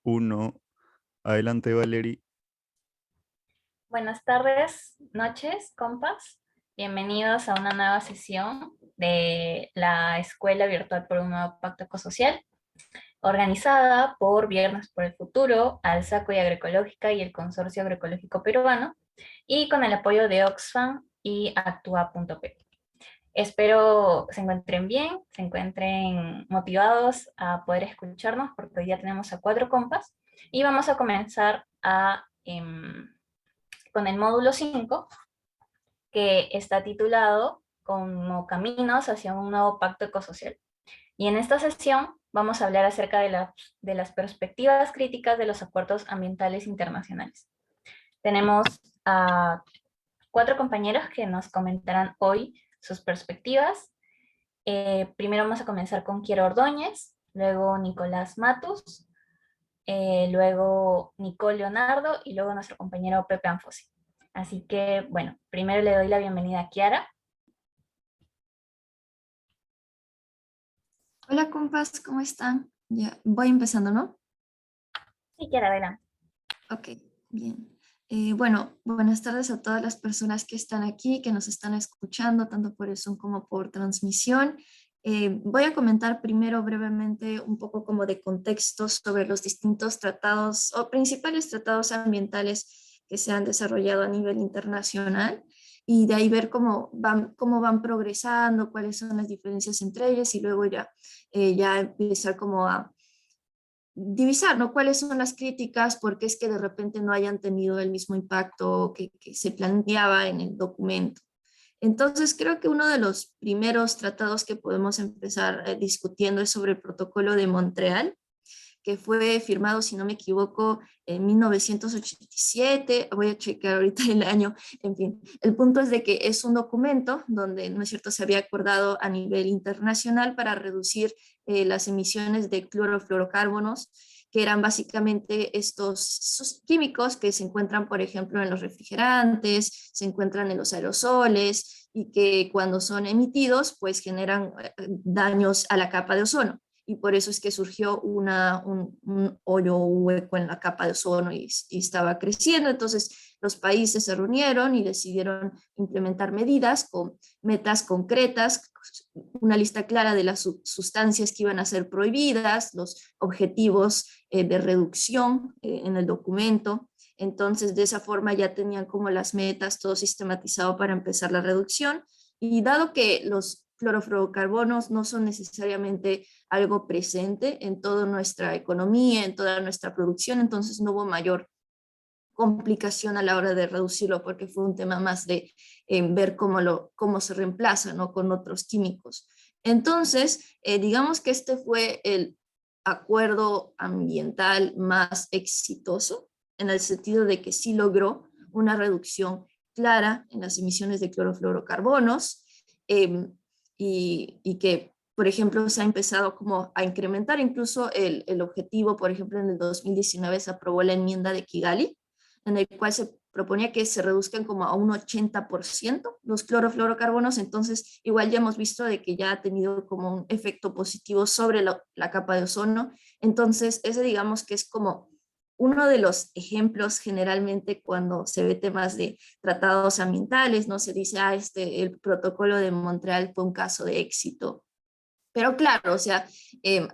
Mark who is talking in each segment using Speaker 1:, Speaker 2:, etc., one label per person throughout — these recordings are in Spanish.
Speaker 1: Uno. Adelante, Valerie.
Speaker 2: Buenas tardes, noches, compas. Bienvenidos a una nueva sesión de la Escuela Virtual por un Nuevo Pacto Ecosocial, organizada por Viernes por el Futuro, Alsaco y Agroecológica y el Consorcio Agroecológico Peruano, y con el apoyo de Oxfam y Actua.p. Espero se encuentren bien, se encuentren motivados a poder escucharnos, porque hoy ya tenemos a 4 compas, y vamos a comenzar con el módulo 5, que está titulado como Caminos hacia un nuevo pacto ecosocial. Y en esta sesión vamos a hablar acerca de las perspectivas críticas de los acuerdos ambientales internacionales. Tenemos a 4 compañeros que nos comentarán hoy sus perspectivas. Primero vamos a comenzar con Kiera Ordóñez, luego Nicolás Matus, luego Nicole Leonardo y luego nuestro compañero Pepe Anfosi. Así que, bueno, primero le doy la bienvenida a Kiara.
Speaker 3: Hola compas, ¿cómo están? Ya, voy empezando, ¿no?
Speaker 2: Sí, Kiara, adelante.
Speaker 3: Ok, bien. Bueno, buenas tardes a todas las personas que están aquí, que nos están escuchando, tanto por el Zoom como por transmisión. Voy a comentar primero brevemente un poco como de contexto sobre los distintos tratados o principales tratados ambientales que se han desarrollado a nivel internacional y de ahí ver cómo van progresando, cuáles son las diferencias entre ellas y luego ya empezar como a divisar, ¿no? ¿Cuáles son las críticas? ¿Por qué es que de repente no hayan tenido el mismo impacto que se planteaba en el documento? Entonces, creo que uno de los primeros tratados que podemos empezar discutiendo es sobre el Protocolo de Montreal, que fue firmado, si no me equivoco, en 1987. Voy a checar ahorita el año. En fin, el punto es de que es un documento donde, ¿no es cierto?, se había acordado a nivel internacional para reducir las emisiones de clorofluorocarbonos, que eran básicamente estos químicos que se encuentran, por ejemplo, en los refrigerantes, se encuentran en los aerosoles y que cuando son emitidos, pues generan daños a la capa de ozono. Y por eso es que surgió un hoyo, un hueco en la capa de ozono y estaba creciendo. Entonces los países se reunieron y decidieron implementar medidas con metas concretas, una lista clara de las sustancias que iban a ser prohibidas, los objetivos de reducción en el documento. Entonces, de esa forma ya tenían como las metas todo sistematizado para empezar la reducción. Y dado que los clorofluorocarbonos no son necesariamente algo presente en toda nuestra economía, en toda nuestra producción, entonces no hubo mayor complicación a la hora de reducirlo porque fue un tema más de ver cómo se reemplaza, ¿no?, con otros químicos. Entonces, digamos que este fue el acuerdo ambiental más exitoso en el sentido de que sí logró una reducción clara en las emisiones de clorofluorocarbonos y que, por ejemplo, se ha empezado como a incrementar incluso el objetivo. Por ejemplo, en el 2019 se aprobó la enmienda de Kigali, en el cual se proponía que se reduzcan como a un 80% los clorofluorocarbonos. Entonces igual ya hemos visto de que ya ha tenido como un efecto positivo sobre la capa de ozono. Entonces ese digamos que es como uno de los ejemplos generalmente cuando se ve temas de tratados ambientales, no se dice, el protocolo de Montreal fue un caso de éxito. Pero claro, o sea,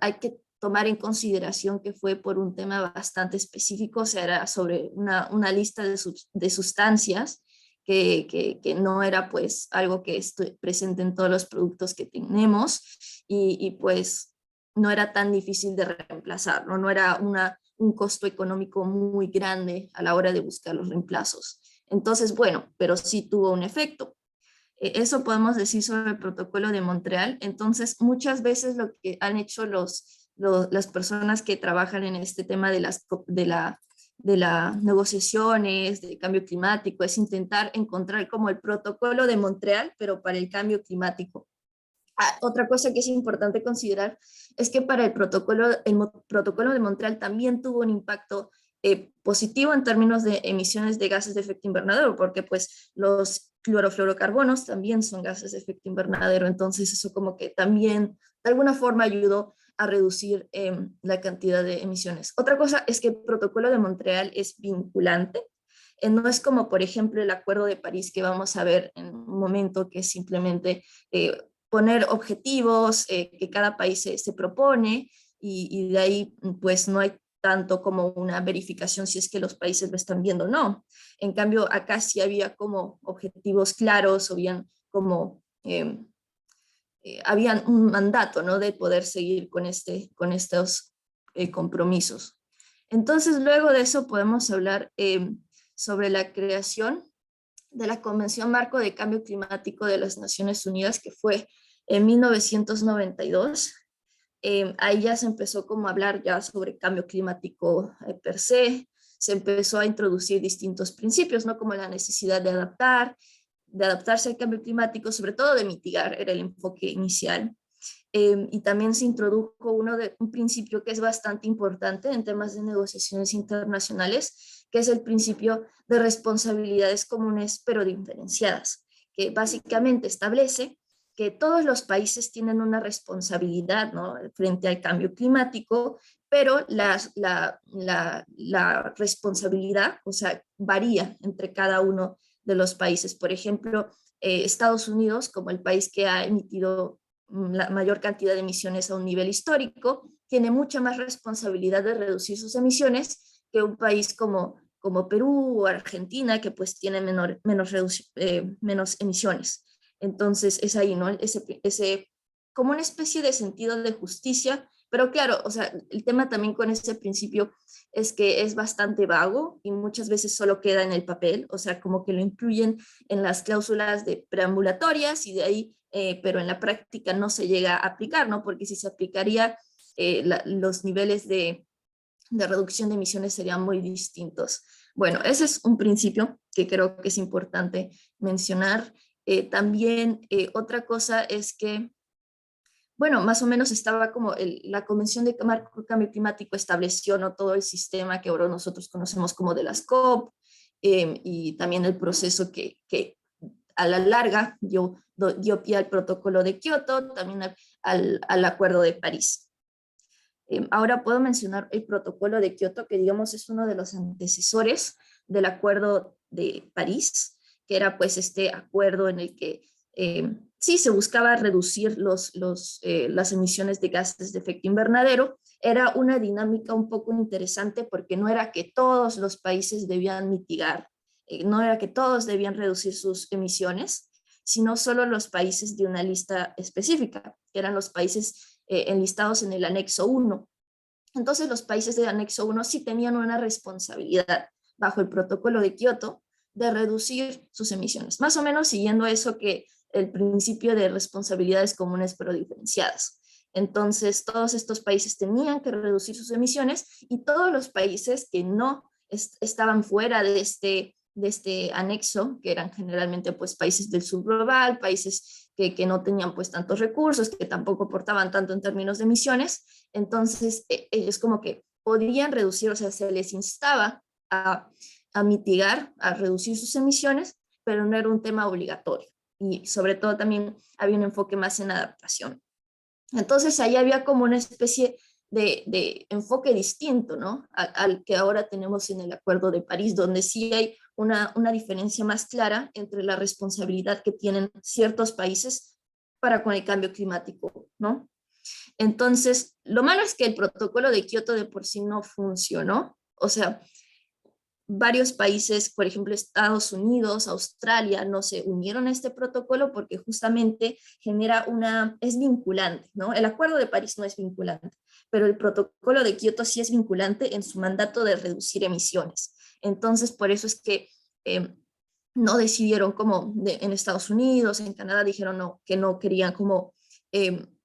Speaker 3: hay que tomar en consideración que fue por un tema bastante específico, o sea, era sobre una lista de sustancias que no era pues algo que esté presente en todos los productos que tenemos y pues no era tan difícil de reemplazarlo, no era un costo económico muy grande a la hora de buscar los reemplazos. Entonces, bueno, pero sí tuvo un efecto. Eso podemos decir sobre el protocolo de Montreal. Entonces, muchas veces lo que han hecho las personas que trabajan en este tema de las negociaciones de cambio climático es intentar encontrar como el protocolo de Montreal, pero para el cambio climático. Otra cosa que es importante considerar es que para el protocolo de Montreal también tuvo un impacto positivo en términos de emisiones de gases de efecto invernadero, porque pues los clorofluorocarbonos también son gases de efecto invernadero. Entonces eso como que también de alguna forma ayudó a reducir la cantidad de emisiones. Otra cosa es que el protocolo de Montreal es vinculante. No es como, por ejemplo, el Acuerdo de París que vamos a ver en un momento, que es simplemente poner objetivos que cada país se propone y de ahí pues no hay tanto como una verificación si es que los países lo están viendo o no. En cambio, acá sí había como objetivos claros, o bien como habían un mandato, ¿no?, de poder seguir con estos compromisos. Entonces, luego de eso podemos hablar sobre la creación de la Convención Marco de Cambio Climático de las Naciones Unidas, que fue en 1992. Ahí ya se empezó como a hablar ya sobre cambio climático per se empezó a introducir distintos principios, ¿no?, como la necesidad de adaptarse al cambio climático, sobre todo de mitigar, era el enfoque inicial. Y también se introdujo un principio que es bastante importante en temas de negociaciones internacionales, que es el principio de responsabilidades comunes pero diferenciadas, que básicamente establece que todos los países tienen una responsabilidad, ¿no?, frente al cambio climático, pero la responsabilidad, o sea, varía entre cada uno de los países. Por ejemplo, Estados Unidos, como el país que ha emitido la mayor cantidad de emisiones a un nivel histórico, tiene mucha más responsabilidad de reducir sus emisiones que un país como Perú o Argentina, que pues tiene menos emisiones. Entonces es ahí, ¿no?, como una especie de sentido de justicia, pero claro, o sea, el tema también con ese principio es que es bastante vago y muchas veces solo queda en el papel, o sea, como que lo incluyen en las cláusulas de preambulatorias y de ahí, pero en la práctica no se llega a aplicar, ¿no?, porque si se aplicaría, los niveles de reducción de emisiones serían muy distintos. Bueno, ese es un principio que creo que es importante mencionar. También otra cosa es que, bueno, más o menos estaba como la Convención de Cambio Climático estableció, ¿no?, todo el sistema que ahora nosotros conocemos como de las COP, y también el proceso que a la larga dio pie al protocolo de Kioto, también al Acuerdo de París. Ahora puedo mencionar el protocolo de Kioto, que digamos es uno de los antecesores del Acuerdo de París, que era pues este acuerdo en el que sí se buscaba reducir las emisiones de gases de efecto invernadero. Era una dinámica un poco interesante porque no era que todos los países debían mitigar, no era que todos debían reducir sus emisiones, sino solo los países de una lista específica, que eran los países enlistados en el anexo 1. Entonces los países del anexo 1 sí tenían una responsabilidad bajo el protocolo de Kioto de reducir sus emisiones, más o menos siguiendo eso que el principio de responsabilidades comunes pero diferenciadas. Entonces todos estos países tenían que reducir sus emisiones y todos los países que no estaban fuera de este anexo, que eran generalmente pues países del sur global, países que no tenían pues tantos recursos, que tampoco aportaban tanto en términos de emisiones, entonces ellos como que podían reducir, o sea, se les instaba a mitigar, a reducir sus emisiones, pero no era un tema obligatorio. Y sobre todo también había un enfoque más en adaptación. Entonces ahí había como una especie de enfoque distinto, ¿no?, al que ahora tenemos en el Acuerdo de París, donde sí hay una diferencia más clara entre la responsabilidad que tienen ciertos países para con el cambio climático, ¿no? Entonces, lo malo es que el protocolo de Kioto de por sí no funcionó. O sea, varios países, por ejemplo, Estados Unidos, Australia, no se unieron a este protocolo porque justamente es vinculante, ¿no? El Acuerdo de París no es vinculante, pero el protocolo de Kioto sí es vinculante en su mandato de reducir emisiones. Entonces, por eso es que no decidieron en Estados Unidos, en Canadá dijeron no, que no querían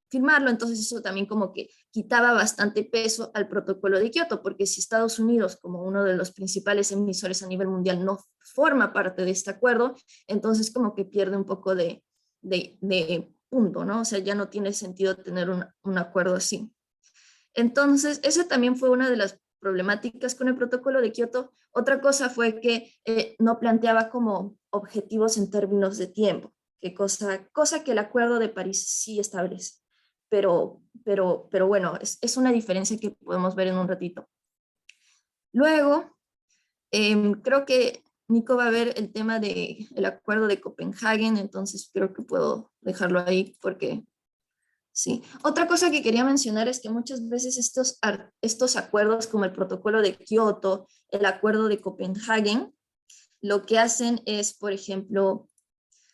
Speaker 3: firmarlo, entonces eso también como que quitaba bastante peso al protocolo de Kioto, porque si Estados Unidos, como uno de los principales emisores a nivel mundial, no forma parte de este acuerdo, entonces como que pierde un poco de punto, ¿no? O sea, ya no tiene sentido tener un acuerdo así. Entonces, esa también fue una de las problemáticas con el protocolo de Kioto. Otra cosa fue que no planteaba como objetivos en términos de tiempo, cosa que el Acuerdo de París sí establece. pero bueno, es una diferencia que podemos ver en un ratito. Luego, creo que Nico va a ver el tema del acuerdo de Copenhague, entonces creo que puedo dejarlo ahí porque sí. Otra cosa que quería mencionar es que muchas veces estos acuerdos como el protocolo de Kioto, el acuerdo de Copenhague, lo que hacen es, por ejemplo,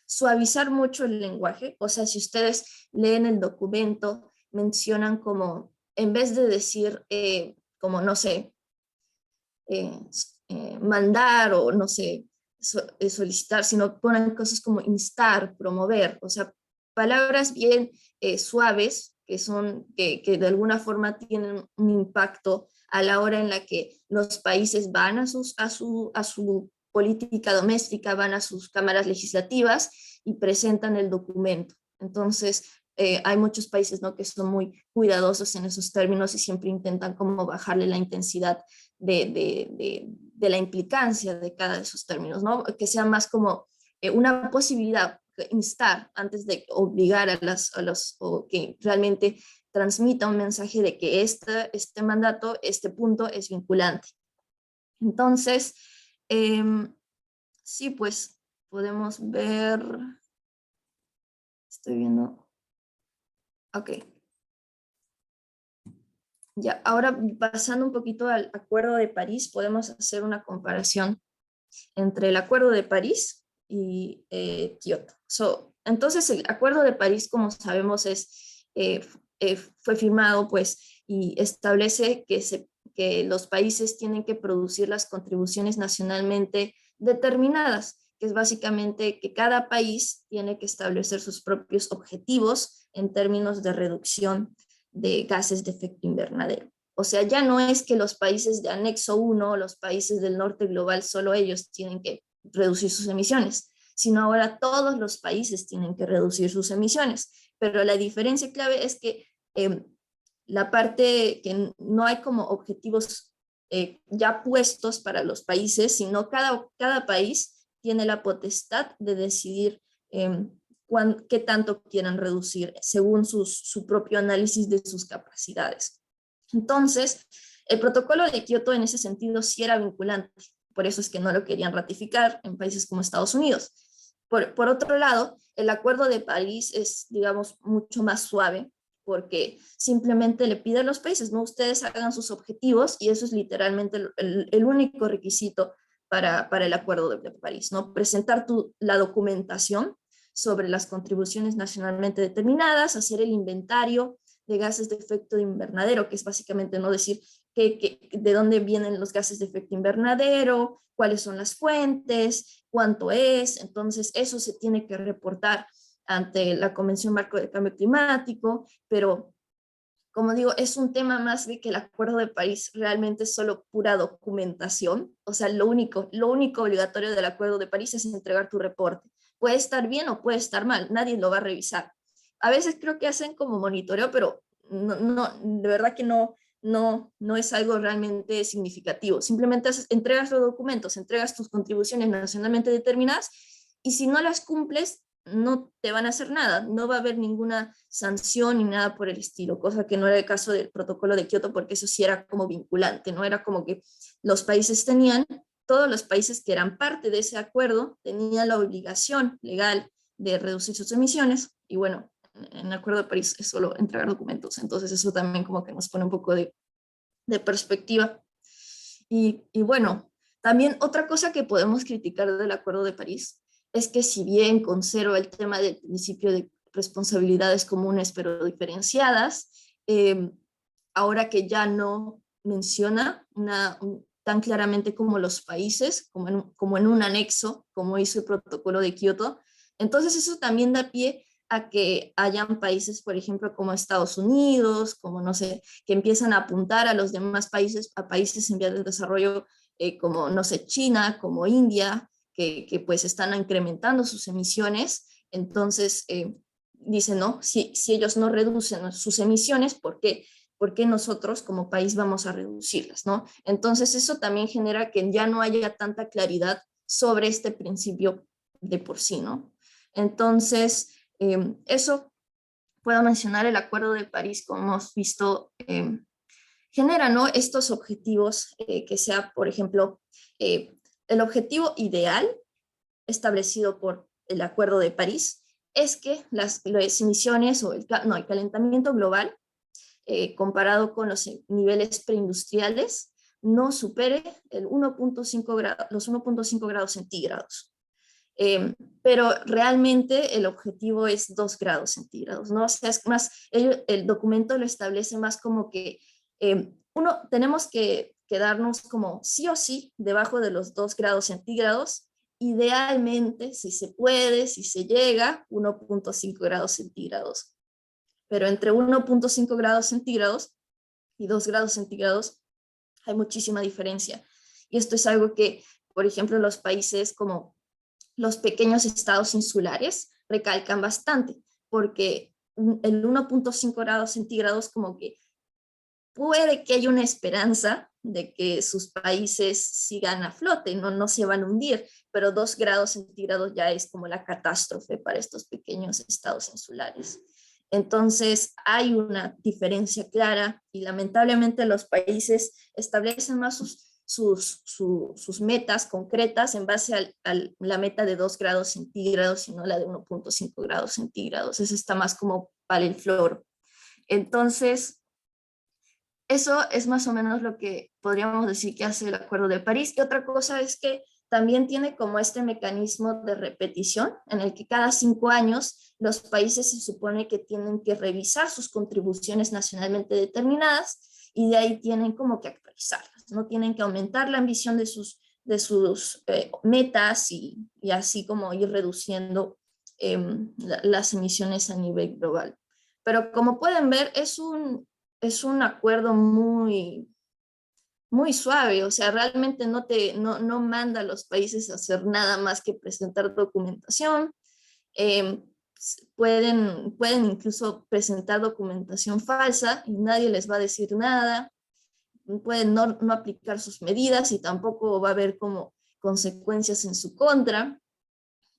Speaker 3: suavizar mucho el lenguaje. O sea, si ustedes leen el documento, mencionan como, en vez de decir, como, no sé, mandar o, no sé, solicitar, sino ponen cosas como instar, promover, o sea, palabras bien suaves que de alguna forma tienen un impacto a la hora en la que los países van a su política doméstica, van a sus cámaras legislativas y presentan el documento. Entonces, hay muchos países, ¿no?, que son muy cuidadosos en esos términos y siempre intentan como bajarle la intensidad de la implicancia de cada de esos términos, ¿no? Que sea más como una posibilidad, instar antes de obligar o que realmente transmita un mensaje de que este mandato, este punto es vinculante. Entonces, sí, pues podemos ver, estoy viendo, ok. Ya, ahora pasando un poquito al Acuerdo de París, podemos hacer una comparación entre el Acuerdo de París y Kioto. Entonces, el Acuerdo de París, como sabemos, fue firmado pues, y establece que los países tienen que producir las contribuciones nacionalmente determinadas, que es básicamente que cada país tiene que establecer sus propios objetivos en términos de reducción de gases de efecto invernadero. O sea, ya no es que los países de anexo 1, los países del norte global, solo ellos tienen que reducir sus emisiones, sino ahora todos los países tienen que reducir sus emisiones. Pero la diferencia clave es que la parte que no hay como objetivos ya puestos para los países, sino cada país tiene la potestad de decidir qué tanto quieran reducir según su propio análisis de sus capacidades. Entonces, el protocolo de Kioto en ese sentido sí era vinculante, por eso es que no lo querían ratificar en países como Estados Unidos. Por otro lado, el Acuerdo de París es, digamos, mucho más suave, porque simplemente le pide a los países, no, ustedes hagan sus objetivos, y eso es literalmente el único requisito para el Acuerdo de París, ¿no? Presentar la documentación sobre las contribuciones nacionalmente determinadas, hacer el inventario de gases de efecto invernadero, que es básicamente no decir de dónde vienen los gases de efecto invernadero, cuáles son las fuentes, cuánto es. Entonces eso se tiene que reportar ante la Convención Marco de Cambio Climático, pero como digo, es un tema más de que el Acuerdo de París realmente es solo pura documentación. O sea, lo único obligatorio del Acuerdo de París es entregar tu reporte. Puede estar bien o puede estar mal, nadie lo va a revisar. A veces creo que hacen como monitoreo, pero de verdad que no es algo realmente significativo. Simplemente entregas los documentos, entregas tus contribuciones nacionalmente determinadas, y si no las cumples, no te van a hacer nada, no va a haber ninguna sanción ni nada por el estilo, cosa que no era el caso del protocolo de Kioto, porque eso sí era como vinculante, no era como que todos los países que eran parte de ese acuerdo tenían la obligación legal de reducir sus emisiones, y bueno, en el Acuerdo de París es solo entregar documentos, entonces eso también como que nos pone un poco de perspectiva. Y bueno, también otra cosa que podemos criticar del Acuerdo de París es que si bien conserva el tema del principio de responsabilidades comunes pero diferenciadas, ahora que ya no menciona tan claramente como los países, como en un anexo, como hizo el protocolo de Kioto, entonces eso también da pie a que hayan países, por ejemplo, como Estados Unidos, como no sé, que empiezan a apuntar a los demás países, a países en vías de desarrollo, como no sé, China, como India, que pues están incrementando sus emisiones. Entonces dicen, no, si ellos no reducen sus emisiones, ¿por qué nosotros como país vamos a reducirlas, ¿no? Entonces eso también genera que ya no haya tanta claridad sobre este principio de por sí, ¿no? Entonces, eso puedo mencionar el Acuerdo de París, como hemos visto, genera, ¿no?, estos objetivos que sea, por ejemplo, el objetivo ideal establecido por el Acuerdo de París es que las emisiones o el calentamiento global comparado con los niveles preindustriales no supere el 1.5 grado, los 1.5 grados centígrados. Pero realmente el objetivo es 2 grados centígrados, ¿no? O sea, es más, el documento lo establece más como que tenemos que quedarnos como sí o sí debajo de los 2 grados centígrados, idealmente, si se puede, si se llega, 1.5 grados centígrados. Pero entre 1.5 grados centígrados y 2 grados centígrados hay muchísima diferencia. Y esto es algo que, por ejemplo, los países como los pequeños estados insulares recalcan bastante, porque el 1.5 grados centígrados como que puede que haya una esperanza de que sus países sigan a flote, no se van a hundir, pero 2 grados centígrados ya es como la catástrofe para estos pequeños estados insulares. Entonces hay una diferencia clara y lamentablemente los países establecen más sus metas concretas en base a la meta de 2 grados centígrados y no la de 1.5 grados centígrados. Eso está más como para el flor. Entonces, eso es más o menos lo que podríamos decir que hace el Acuerdo de París. Y otra cosa es que también tiene como este mecanismo de repetición en el que cada 5 años los países se supone que tienen que revisar sus contribuciones nacionalmente determinadas y de ahí tienen como que actualizarlas, ¿no? Tienen que aumentar la ambición de sus metas y así como ir reduciendo las emisiones a nivel global. Pero como pueden ver, es un acuerdo muy suave, o sea, realmente no manda a los países a hacer nada más que presentar documentación. Pueden incluso presentar documentación falsa y nadie les va a decir nada. Pueden no aplicar sus medidas y tampoco va a haber como consecuencias en su contra.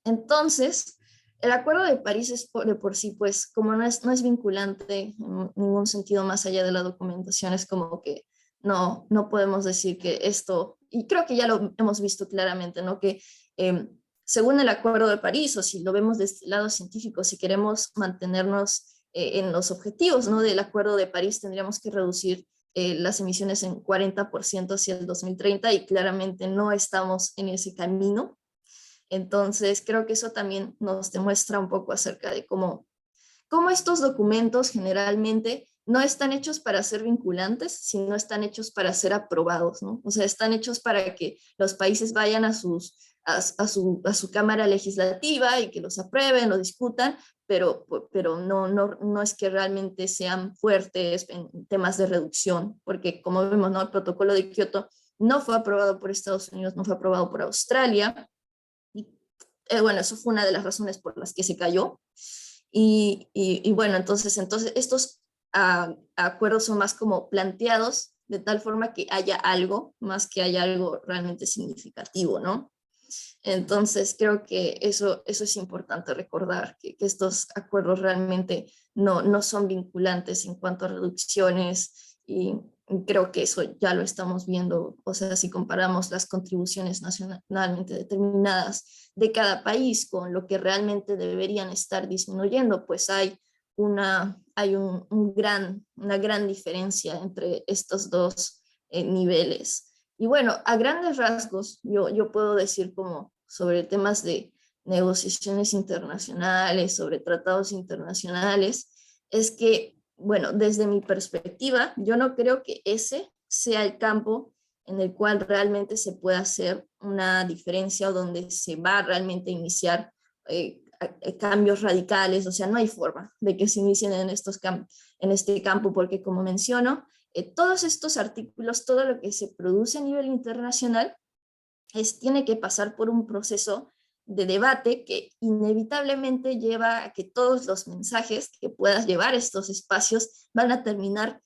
Speaker 3: Entonces, el Acuerdo de París es de por sí, pues, como no es vinculante en ningún sentido más allá de la documentación, es como que no podemos decir que esto, y creo que ya lo hemos visto claramente, ¿no? Que según el Acuerdo de París, o si lo vemos desde el lado científico, si queremos mantenernos en los objetivos, ¿no?, del Acuerdo de París, tendríamos que reducir las emisiones en 40% hacia el 2030 y claramente no estamos en ese camino. Entonces, creo que eso también nos demuestra un poco acerca de cómo estos documentos generalmente no están hechos para ser vinculantes, sino están hechos para ser aprobados, ¿no? O sea, están hechos para que los países vayan a su cámara legislativa y que los aprueben, lo discutan, pero no es que realmente sean fuertes en temas de reducción, porque como vemos, ¿no?, el protocolo de Kioto no fue aprobado por Estados Unidos, no fue aprobado por Australia. Bueno, eso fue una de las razones por las que se cayó. Y bueno, entonces estos acuerdos son más como planteados de tal forma que haya algo, más que haya algo realmente significativo, ¿no? Entonces creo que eso es importante recordar, que estos acuerdos realmente no son vinculantes en cuanto a reducciones y creo que eso ya lo estamos viendo, o sea, si comparamos las contribuciones nacionalmente determinadas de cada país con lo que realmente deberían estar disminuyendo, pues hay una gran diferencia entre estos dos niveles. Y bueno, a grandes rasgos, yo puedo decir como sobre temas de negociaciones internacionales, sobre tratados internacionales, es que, bueno, desde mi perspectiva, yo no creo que ese sea el campo en el cual realmente se pueda hacer una diferencia o donde se va realmente a iniciar cambios radicales. O sea, no hay forma de que se inicien en este campo, porque como menciono, todos estos artículos, todo lo que se produce a nivel internacional, tiene que pasar por un proceso de debate que inevitablemente lleva a que todos los mensajes que puedas llevar a estos espacios van a terminar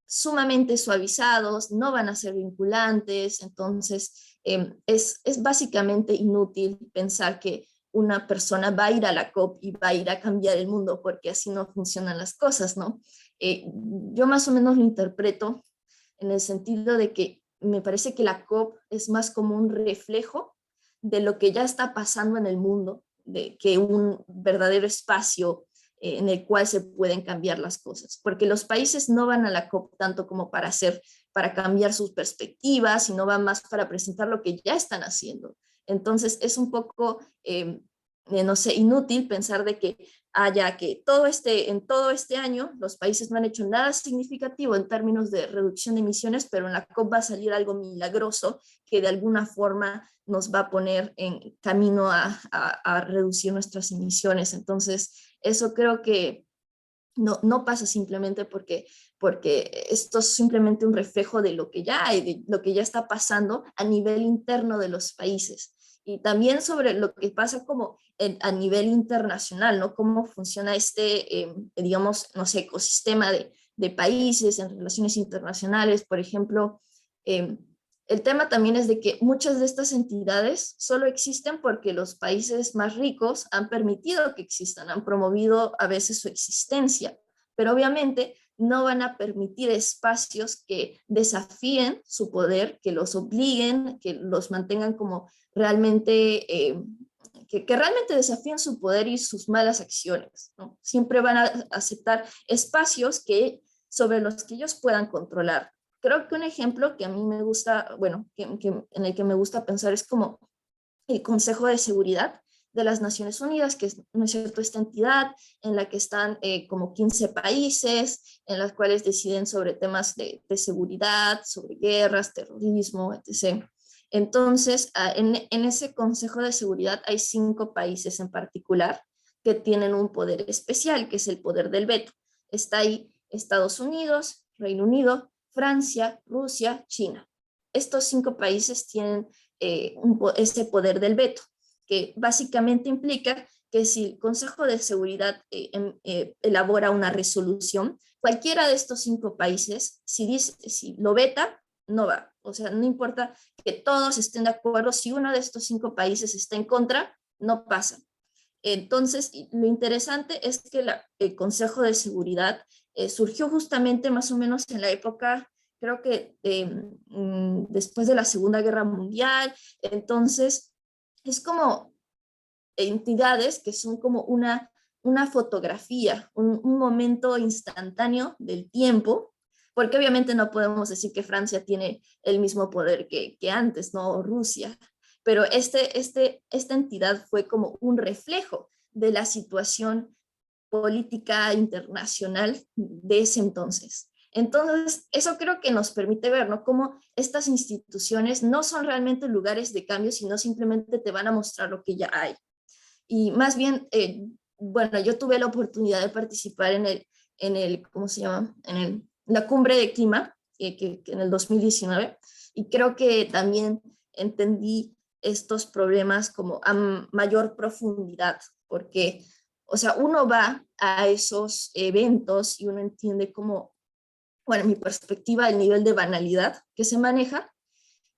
Speaker 3: sumamente suavizados, no van a ser vinculantes. Entonces es básicamente inútil pensar que una persona va a ir a la COP y va a ir a cambiar el mundo, porque así no funcionan las cosas, ¿no? Yo más o menos lo interpreto en el sentido de que me parece que la COP es más como un reflejo de lo que ya está pasando en el mundo, de que un verdadero espacio en el cual se pueden cambiar las cosas, porque los países no van a la COP tanto como para cambiar sus perspectivas, sino van más para presentar lo que ya están haciendo. Entonces es un poco, no sé, inútil pensar de que haya que en todo este año los países no han hecho nada significativo en términos de reducción de emisiones, pero en la COP va a salir algo milagroso que de alguna forma nos va a poner en camino a reducir nuestras emisiones. Entonces, eso creo que no pasa simplemente porque esto es simplemente un reflejo de lo que ya hay, de lo que ya está pasando a nivel interno de los países. Y también sobre lo que pasa como a nivel internacional, ¿no? Cómo funciona digamos, no sé, ecosistema de países en relaciones internacionales, por ejemplo. El tema también es de que muchas de estas entidades solo existen porque los países más ricos han permitido que existan, han promovido a veces su existencia, pero obviamente no van a permitir espacios que desafíen su poder, que los obliguen, que los mantengan como realmente, que realmente desafíen su poder y sus malas acciones, ¿no? Siempre van a aceptar espacios sobre los que ellos puedan controlar. Creo que un ejemplo que a mí me gusta, bueno, en el que me gusta pensar es como el Consejo de Seguridad de las Naciones Unidas, que es, ¿no es cierto?, esta entidad en la que están como 15 países, en las cuales deciden sobre temas de seguridad, sobre guerras, terrorismo, etc. Entonces, en ese Consejo de Seguridad hay 5 países en particular que tienen un poder especial, que es el poder del veto. Está ahí Estados Unidos, Reino Unido, Francia, Rusia, China. Estos 5 países tienen ese poder del veto, que básicamente implica que si el Consejo de Seguridad elabora una resolución, cualquiera de estos 5 países, si lo veta, no va. O sea, no importa que todos estén de acuerdo, si uno de estos 5 países está en contra, no pasa. Entonces, lo interesante es que el Consejo de Seguridad surgió justamente más o menos en la época, creo que después de la Segunda Guerra Mundial. Entonces, es como entidades que son como una fotografía, un momento instantáneo del tiempo, porque obviamente no podemos decir que Francia tiene el mismo poder que antes, ¿no? O Rusia, pero esta entidad fue como un reflejo de la situación política internacional de ese entonces. Entonces, eso creo que nos permite ver, ¿no?, cómo estas instituciones no son realmente lugares de cambio, sino simplemente te van a mostrar lo que ya hay. Y más bien, bueno, yo tuve la oportunidad de participar ¿cómo se llama? La cumbre de clima, que en el 2019, y creo que también entendí estos problemas como a mayor profundidad, porque, o sea, uno va a esos eventos y uno entiende cómo, bueno, mi perspectiva, el nivel de banalidad que se maneja,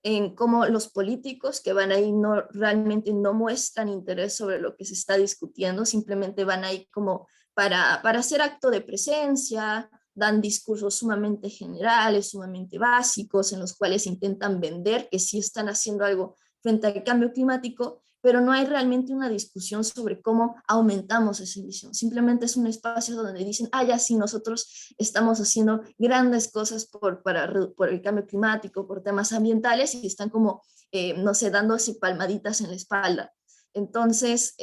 Speaker 3: en cómo los políticos que van ahí realmente no muestran interés sobre lo que se está discutiendo, simplemente van ahí como para hacer acto de presencia, dan discursos sumamente generales, sumamente básicos, en los cuales intentan vender que sí están haciendo algo frente al cambio climático, pero no hay realmente una discusión sobre cómo aumentamos esa emisión. Simplemente es un espacio donde dicen, ya sí, nosotros estamos haciendo grandes cosas por el cambio climático, por temas ambientales, y están como, no sé, dándose palmaditas en la espalda. Entonces,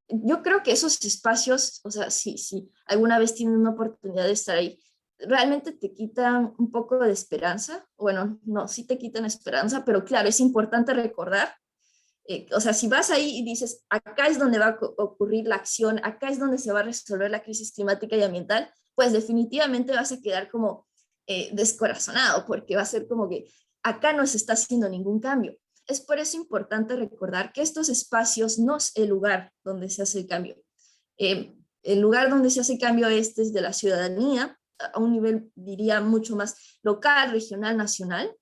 Speaker 3: yo creo que esos espacios, o sea, si alguna vez tienen una oportunidad de estar ahí, realmente te quitan un poco de esperanza. Bueno, no, sí te quitan esperanza, pero claro, es importante recordar, o sea, si vas ahí y dices, acá es donde va a ocurrir la acción, acá es donde se va a resolver la crisis climática y ambiental, pues definitivamente vas a quedar como descorazonado, porque va a ser como que acá no se está haciendo ningún cambio. Es por eso importante recordar que estos espacios no es el lugar donde se hace el cambio. El lugar donde se hace el cambio es desde la ciudadanía, a un nivel, diría, mucho más local, regional, nacional,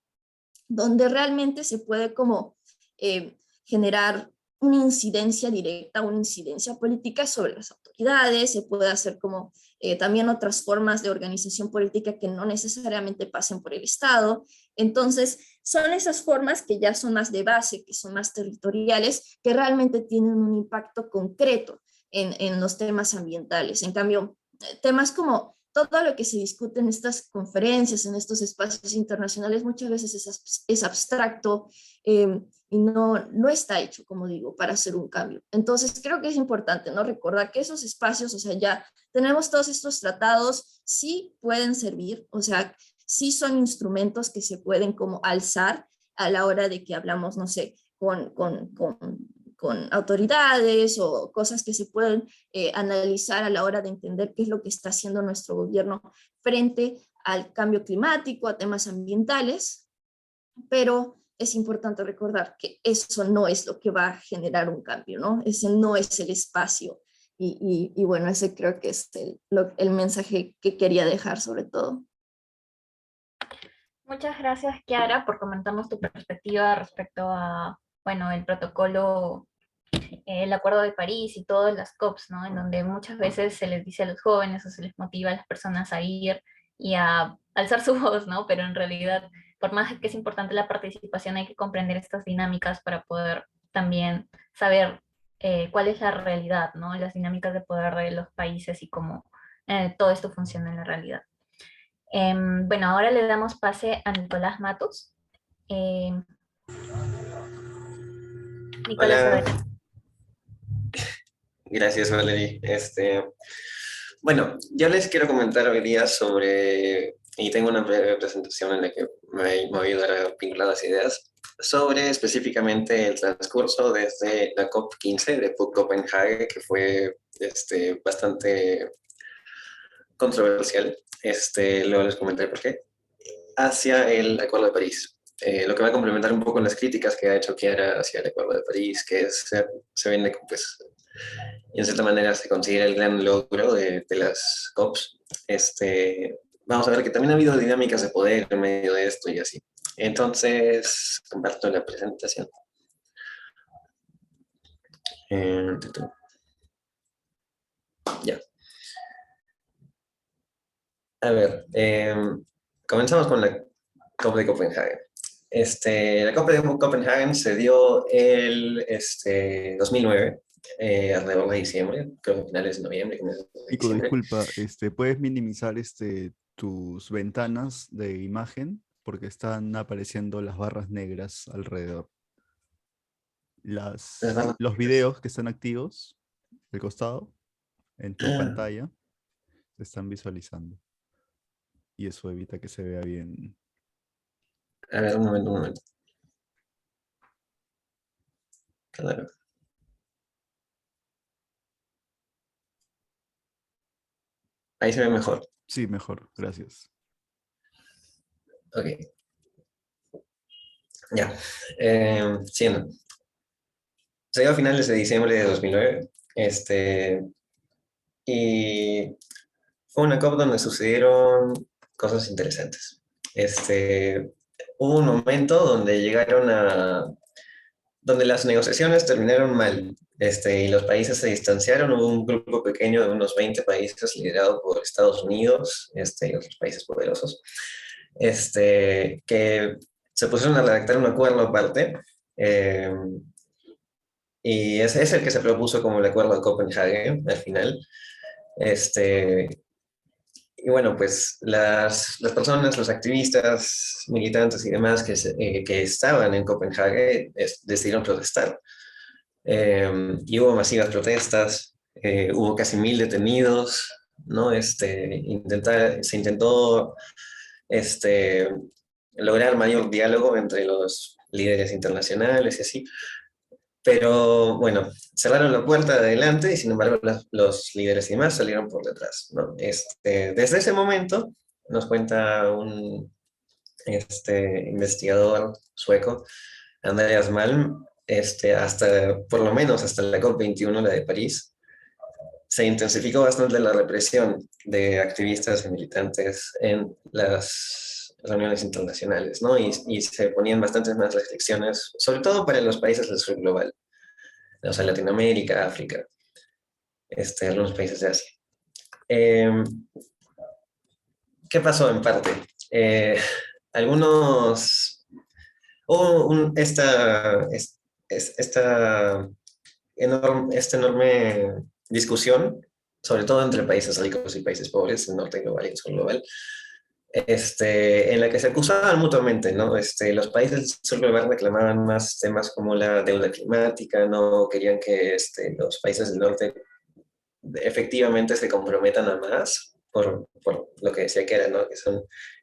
Speaker 3: donde realmente se puede como generar una incidencia directa, una incidencia política sobre las autoridades, se puede hacer como también otras formas de organización política que no necesariamente pasen por el Estado. Entonces, son esas formas que ya son más de base, que son más territoriales, que realmente tienen un impacto concreto en los temas ambientales. En cambio, temas como todo lo que se discute en estas conferencias, en estos espacios internacionales, muchas veces es abstracto y no está hecho, como digo, para hacer un cambio. Entonces, creo que es importante, ¿no? Recordar que esos espacios, o sea, ya tenemos todos estos tratados, sí pueden servir, o sea, sí son instrumentos que se pueden como alzar a la hora de que hablamos, no sé, con autoridades o cosas que se pueden analizar a la hora de entender qué es lo que está haciendo nuestro gobierno frente al cambio climático, a temas ambientales, pero es importante recordar que eso no es lo que va a generar un cambio, ¿no? Ese no es el espacio. Y bueno, ese creo que es el mensaje que quería dejar sobre todo.
Speaker 2: Muchas gracias, Kiara, por comentarnos tu perspectiva respecto a, bueno, el protocolo, el Acuerdo de París y todas las COPs, ¿no? En donde muchas veces se les dice a los jóvenes o se les motiva a las personas a ir y a alzar su voz, ¿no? Pero en realidad, por más que es importante la participación, hay que comprender estas dinámicas para poder también saber cuál es la realidad, ¿no? Las dinámicas de poder de los países y cómo todo esto funciona en la realidad. Bueno, ahora le damos pase a Nicolás Matus. Em, Nicolás,
Speaker 4: Hola,
Speaker 2: adelante.
Speaker 4: gracias Valerie. Bueno, yo les quiero comentar hoy día sobre, y tengo una breve presentación en la que me voy a ayudar a vincular las ideas, sobre específicamente el transcurso desde la COP15 de Copenhague, que fue bastante controversial. Luego les comentaré por qué, hacia el Acuerdo de París. Lo que va a complementar un poco las críticas que ha hecho Kiara hacia el Acuerdo de París, que se vende pues, y en cierta manera se considera el gran logro de las COPs. Vamos a ver que también ha habido dinámicas de poder en medio de esto y así. Entonces, comparto la presentación. Ya. A ver, comenzamos con la COP de Copenhague. La COP de Copenhague se dio el 2009, alrededor de diciembre, creo que finales de noviembre, comienzos de
Speaker 1: Nico,
Speaker 4: diciembre.
Speaker 1: disculpa, ¿puedes minimizar tus ventanas de imagen? Porque están apareciendo las barras negras alrededor.
Speaker 4: Las barras
Speaker 1: Los
Speaker 4: negras.
Speaker 1: videos que están activos al costado en tu pantalla se están visualizando. Y eso evita que se vea bien.
Speaker 4: A ver, un momento. Claro. Ahí se ve mejor.
Speaker 1: Sí, mejor, gracias.
Speaker 4: Ok. Ya. Siendo. Se dio a finales de diciembre de 2009. Y fue una COP donde sucedieron cosas interesantes. Hubo un momento donde donde las negociaciones terminaron mal, y los países se distanciaron. Hubo un grupo pequeño de unos 20 países liderado por Estados Unidos, y otros países poderosos, que se pusieron a redactar un acuerdo aparte, eh, y ese es el que se propuso como el acuerdo de Copenhague al final. Y bueno, pues las personas, los activistas, militantes y demás que estaban en Copenhague decidieron protestar. Y hubo masivas protestas, hubo casi 1000 detenidos, ¿no? Se intentó lograr mayor diálogo entre los líderes internacionales y así. Pero bueno, cerraron la puerta de adelante y sin embargo los líderes y demás salieron por detrás, ¿no? Desde ese momento, nos cuenta un investigador sueco, Andreas Malm, por lo menos hasta la COP21, la de París, se intensificó bastante la represión de activistas y militantes en las reuniones internacionales, ¿no? Y se ponían bastantes más restricciones, sobre todo para los países del sur global. o sea, Latinoamérica, África, algunos países de Asia. Eh, ¿Qué pasó en parte? Algunos, hubo esta enorme discusión, sobre todo entre países ricos y países pobres, el norte global y el sur global, en la que se acusaban mutuamente, ¿no? Los países del sur global reclamaban más temas como la deuda climática, no querían que los países del norte efectivamente se comprometan a más por lo que decía que era, ¿no? Que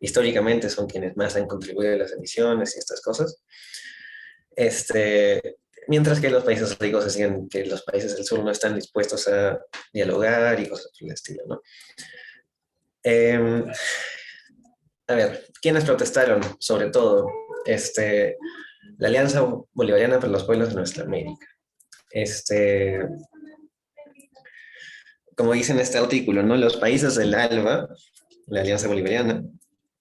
Speaker 4: históricamente son quienes más han contribuido a las emisiones y estas cosas. Mientras que los países ricos decían que los países del sur no están dispuestos a dialogar y cosas por el estilo, ¿no? A ver, ¿quiénes protestaron? Sobre todo, la Alianza Bolivariana para los Pueblos de Nuestra América. Como dice en este artículo, ¿no? Los países del ALBA, la Alianza Bolivariana,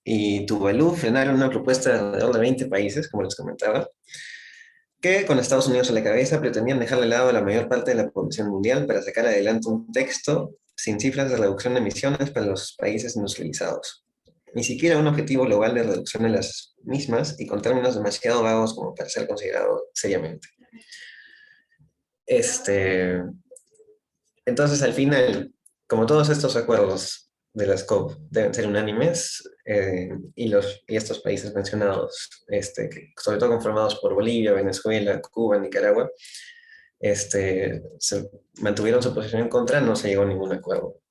Speaker 4: y Tuvalu frenaron una propuesta de alrededor de 20 países, como les comentaba, que con Estados Unidos a la cabeza pretendían dejar de lado a la mayor parte de la población mundial para sacar adelante un texto sin cifras de reducción de emisiones para los países industrializados. Ni siquiera un objetivo global de reducción de las mismas y con términos demasiado vagos como para ser considerado seriamente. Entonces, al final, como todos estos acuerdos de las COP deben ser unánimes, y estos países mencionados, sobre todo conformados por Bolivia, Venezuela, Cuba, Nicaragua, se mantuvieron su posición en contra, no se llegó a ningún acuerdo,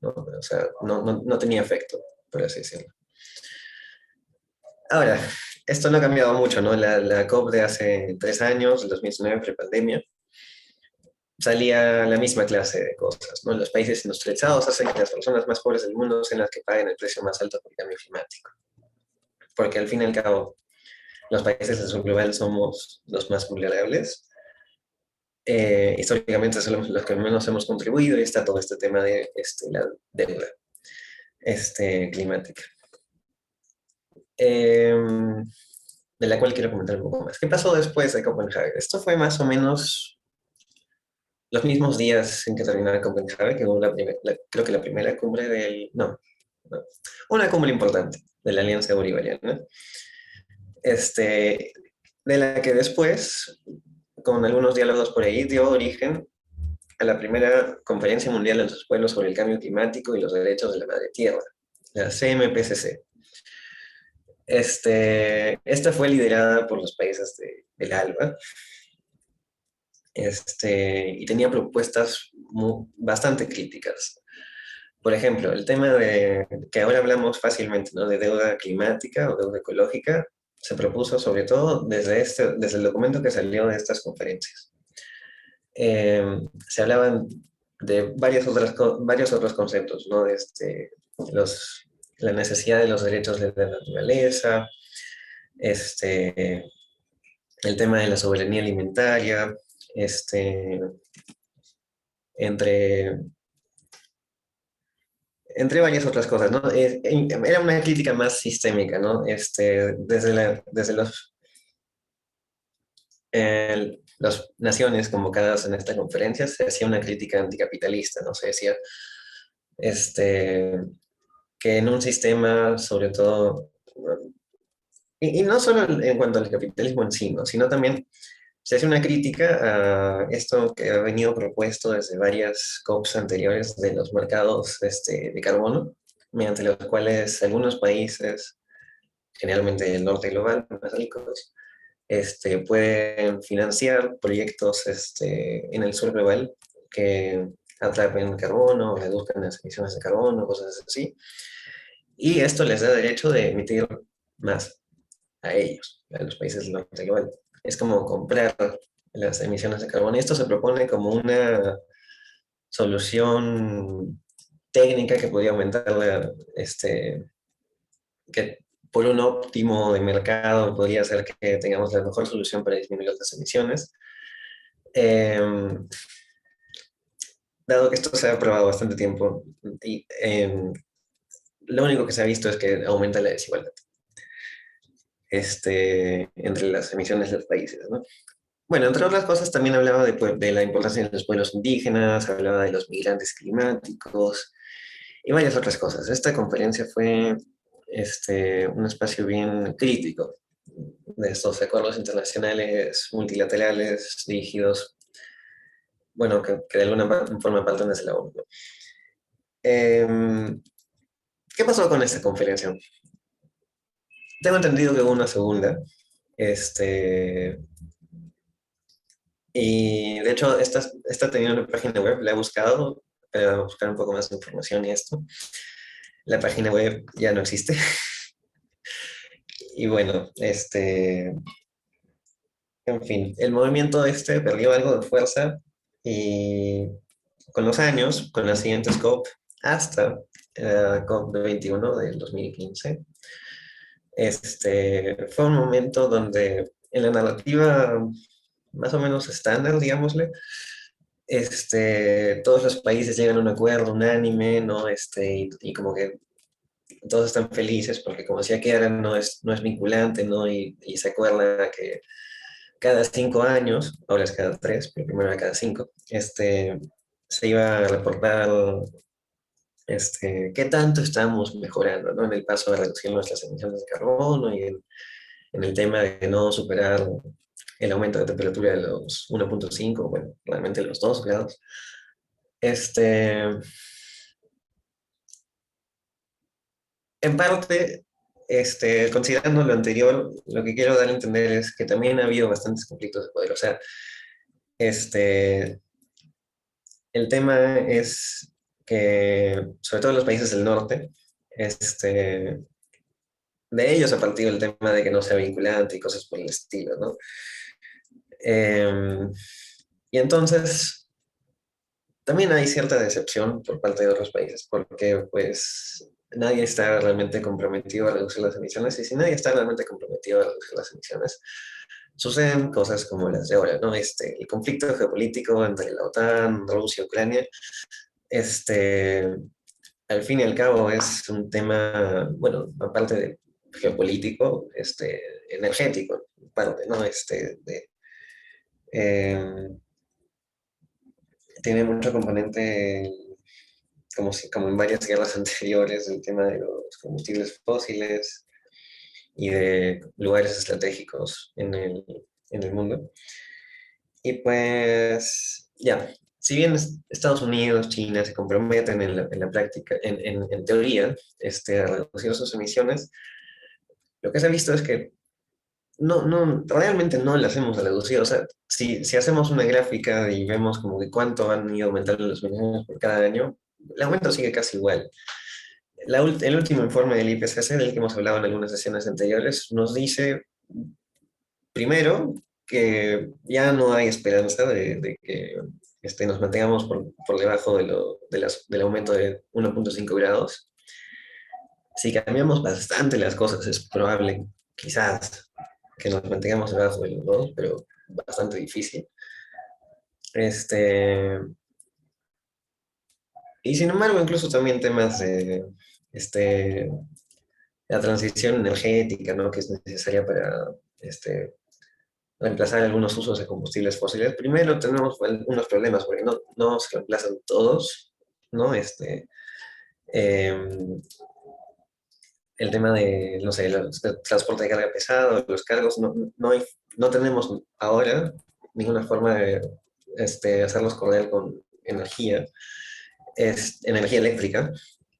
Speaker 4: ¿no? O sea, no tenía efecto, por así decirlo. Ahora, esto no ha cambiado mucho, ¿no? La COP de hace 3 años, el 2019, prepandemia, salía la misma clase de cosas, ¿no? Los países industrializados hacen que las personas más pobres del mundo sean las que paguen el precio más alto por el cambio climático. Porque al fin y al cabo, los países del sur global somos los más vulnerables. Históricamente somos los que menos hemos contribuido y está todo este tema de la deuda climática. De la cual quiero comentar un poco más. ¿Qué pasó después de Copenhague? Esto fue más o menos los mismos días en que terminaba Copenhague, que hubo creo que la primera cumbre una cumbre importante de la Alianza Bolivariana, de la que después, con algunos diálogos por ahí, dio origen a la primera Conferencia Mundial de los Pueblos sobre el Cambio Climático y los Derechos de la Madre Tierra, la CMPCC. Esta fue liderada por los países del ALBA, y tenía propuestas bastante críticas. Por ejemplo, el tema de que ahora hablamos fácilmente, ¿no? De deuda climática o deuda ecológica, se propuso sobre todo desde el documento que salió de estas conferencias. Se hablaban de varios otros conceptos, ¿no? La necesidad de los derechos de la naturaleza, el tema de la soberanía alimentaria, entre varias otras cosas, ¿no? Era una crítica más sistémica, ¿no? Desde las naciones convocadas en esta conferencia se hacía una crítica anticapitalista, ¿no? Se decía que en un sistema, sobre todo, y no solo en cuanto al capitalismo en sí, ¿no? Sino también se hace una crítica a esto que ha venido propuesto desde varias COPs anteriores de los mercados de carbono, mediante los cuales algunos países, generalmente el norte global, más ricos, pueden financiar proyectos en el sur global que atrapen carbono, reduzcan las emisiones de carbono, cosas así. Y esto les da derecho de emitir más a ellos, a los países del norte global. Es como comprar las emisiones de carbono. Y esto se propone como una solución técnica que podría aumentar que por un óptimo de mercado podría hacer que tengamos la mejor solución para disminuir las emisiones. Dado que esto se ha probado bastante tiempo, y lo único que se ha visto es que aumenta la desigualdad entre las emisiones de los países, ¿no? Bueno, entre otras cosas también hablaba de la importancia de los pueblos indígenas, hablaba de los migrantes climáticos y varias otras cosas. Esta conferencia fue un espacio bien crítico de estos acuerdos internacionales multilaterales dirigidos, bueno, que de alguna forma parten desde la ONU, ¿no? ¿Qué pasó con esta conferencia? Tengo entendido que hubo una segunda, este, y de hecho esta tenía una página web, la he buscado para buscar un poco más de información y esto. La página web ya no existe. Y bueno, en fin, el movimiento perdió algo de fuerza y con los años, con las siguientes COP, hasta COP 21 del 2015, fue un momento donde en la narrativa más o menos estándar, digámosle, todos los países llegan a un acuerdo unánime, ¿no? Y como que todos están felices porque como decía Kiara, no es vinculante, ¿no? Y se acuerda que cada 5 años, ahora es cada 3, pero primero era cada 5, se iba a reportar qué tanto estamos mejorando, ¿no? En el paso de reducir nuestras emisiones de carbono y en el tema de no superar el aumento de temperatura de los 1,5, bueno, realmente los 2 grados. En parte, considerando lo anterior, lo que quiero dar a entender es que también ha habido bastantes conflictos de poder. O sea, el tema es que, sobre todo en los países del norte, de ellos ha partido el tema de que no sea vinculante y cosas por el estilo, ¿no? Y entonces, también hay cierta decepción por parte de otros países, porque pues nadie está realmente comprometido a reducir las emisiones, y si nadie está realmente comprometido a reducir las emisiones, suceden cosas como las de ahora, ¿no? El conflicto geopolítico entre la OTAN, Rusia, Ucrania, al fin y al cabo es un tema, bueno, aparte de geopolítico, energético, parte, ¿no? Eh, Tiene mucho componente, como en varias guerras anteriores, el tema de los combustibles fósiles y de lugares estratégicos en el mundo. Y pues, ya, si bien Estados Unidos, China se comprometen en la práctica, en teoría, a reducir sus emisiones, lo que se ha visto es que realmente no las hemos reducido. O sea, si hacemos una gráfica y vemos como que cuánto han ido aumentando las emisiones por cada año, el aumento sigue casi igual. El último informe del IPCC, del que hemos hablado en algunas sesiones anteriores, nos dice, primero, que ya no hay esperanza de que nos mantengamos por debajo del aumento de 1,5 grados. Si cambiamos bastante las cosas, es probable, quizás, que nos mantengamos debajo de los 2, pero bastante difícil. Y sin embargo, incluso también temas de la transición energética, ¿no? Que es necesaria para reemplazar algunos usos de combustibles fósiles. Primero tenemos unos problemas, porque no se reemplazan todos, ¿no? Em, el tema de, no sé, el transporte de carga pesado, los cargos, no tenemos ahora ninguna forma de hacerlos correr con energía, energía eléctrica.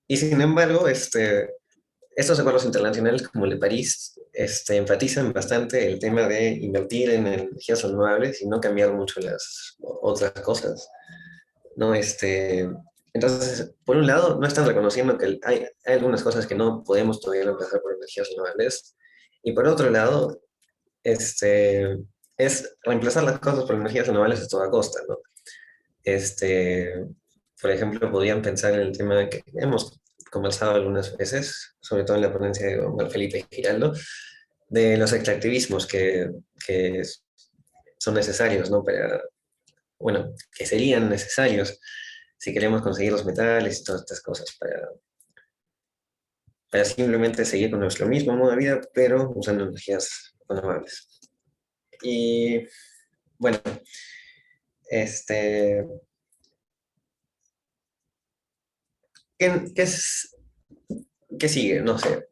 Speaker 4: Y sin embargo, estos acuerdos internacionales como el de París enfatizan bastante el tema de invertir en energías renovables y no cambiar mucho las otras cosas, ¿no? Entonces, por un lado, no están reconociendo que hay algunas cosas que no podemos todavía reemplazar por energías renovables, y por otro lado, es reemplazar las cosas por energías renovables a toda costa, ¿no? Por ejemplo, podrían pensar en el tema de que hemos conversado algunas veces, sobre todo en la ponencia de don Felipe Giraldo, de los extractivismos que son necesarios, ¿no? Bueno, que serían necesarios si queremos conseguir los metales y todas estas cosas para simplemente seguir con nuestro mismo modo de vida, pero usando energías renovables. Y bueno, este, ¿qué qué sigue? No sé,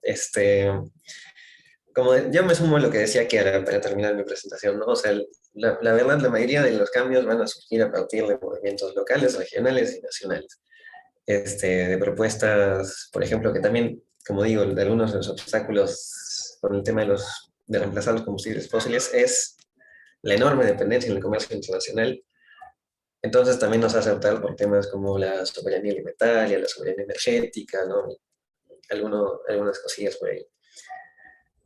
Speaker 4: yo me sumo a lo que decía que era para terminar mi presentación, ¿no? O sea, la verdad, la mayoría de los cambios van a surgir a partir de movimientos locales, regionales y nacionales. De propuestas, por ejemplo, que también, como digo, de algunos de los obstáculos con el tema de reemplazar los combustibles fósiles es la enorme dependencia en el comercio internacional. Entonces también nos hace optar por temas como la soberanía alimentaria, la soberanía energética, ¿no? Algunas cosillas por ahí.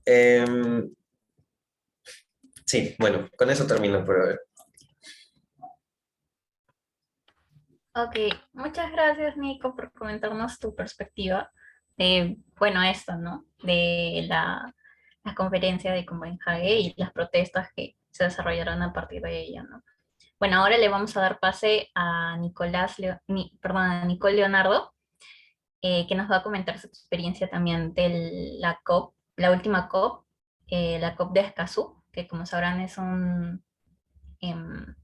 Speaker 4: Em, sí, bueno, con eso termino por hoy.
Speaker 2: Ok, muchas gracias Nico por comentarnos tu perspectiva de, bueno, esto, ¿no? De la conferencia de Copenhague y las protestas que se desarrollaron a partir de ella, ¿no? Bueno, ahora le vamos a dar pase a perdón, a Nicole Leonardo, que nos va a comentar su experiencia también de la COP, la última COP, la COP de Escazú, que como sabrán es un em,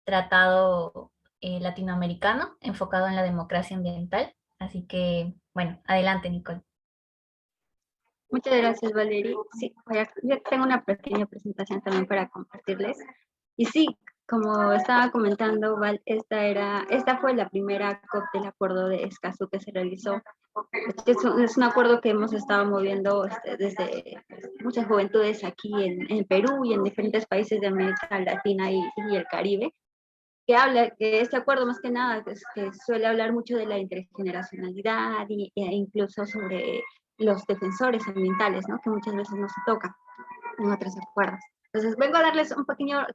Speaker 2: tratado latinoamericano enfocado en la democracia ambiental. Así que, bueno, adelante, Nicole.
Speaker 5: Muchas gracias, Valerie. Sí, yo tengo una pequeña presentación también para compartirles. Y sí, como estaba comentando, Val, esta fue la primera COP del Acuerdo de Escazú que se realizó. Es un acuerdo que hemos estado moviendo desde muchas juventudes aquí en Perú y en diferentes países de América Latina y el Caribe, que este acuerdo más que nada que suele hablar mucho de la intergeneracionalidad e incluso sobre los defensores ambientales, ¿no? Que muchas veces no se toca en otros acuerdos. Entonces vengo a darles un pequeño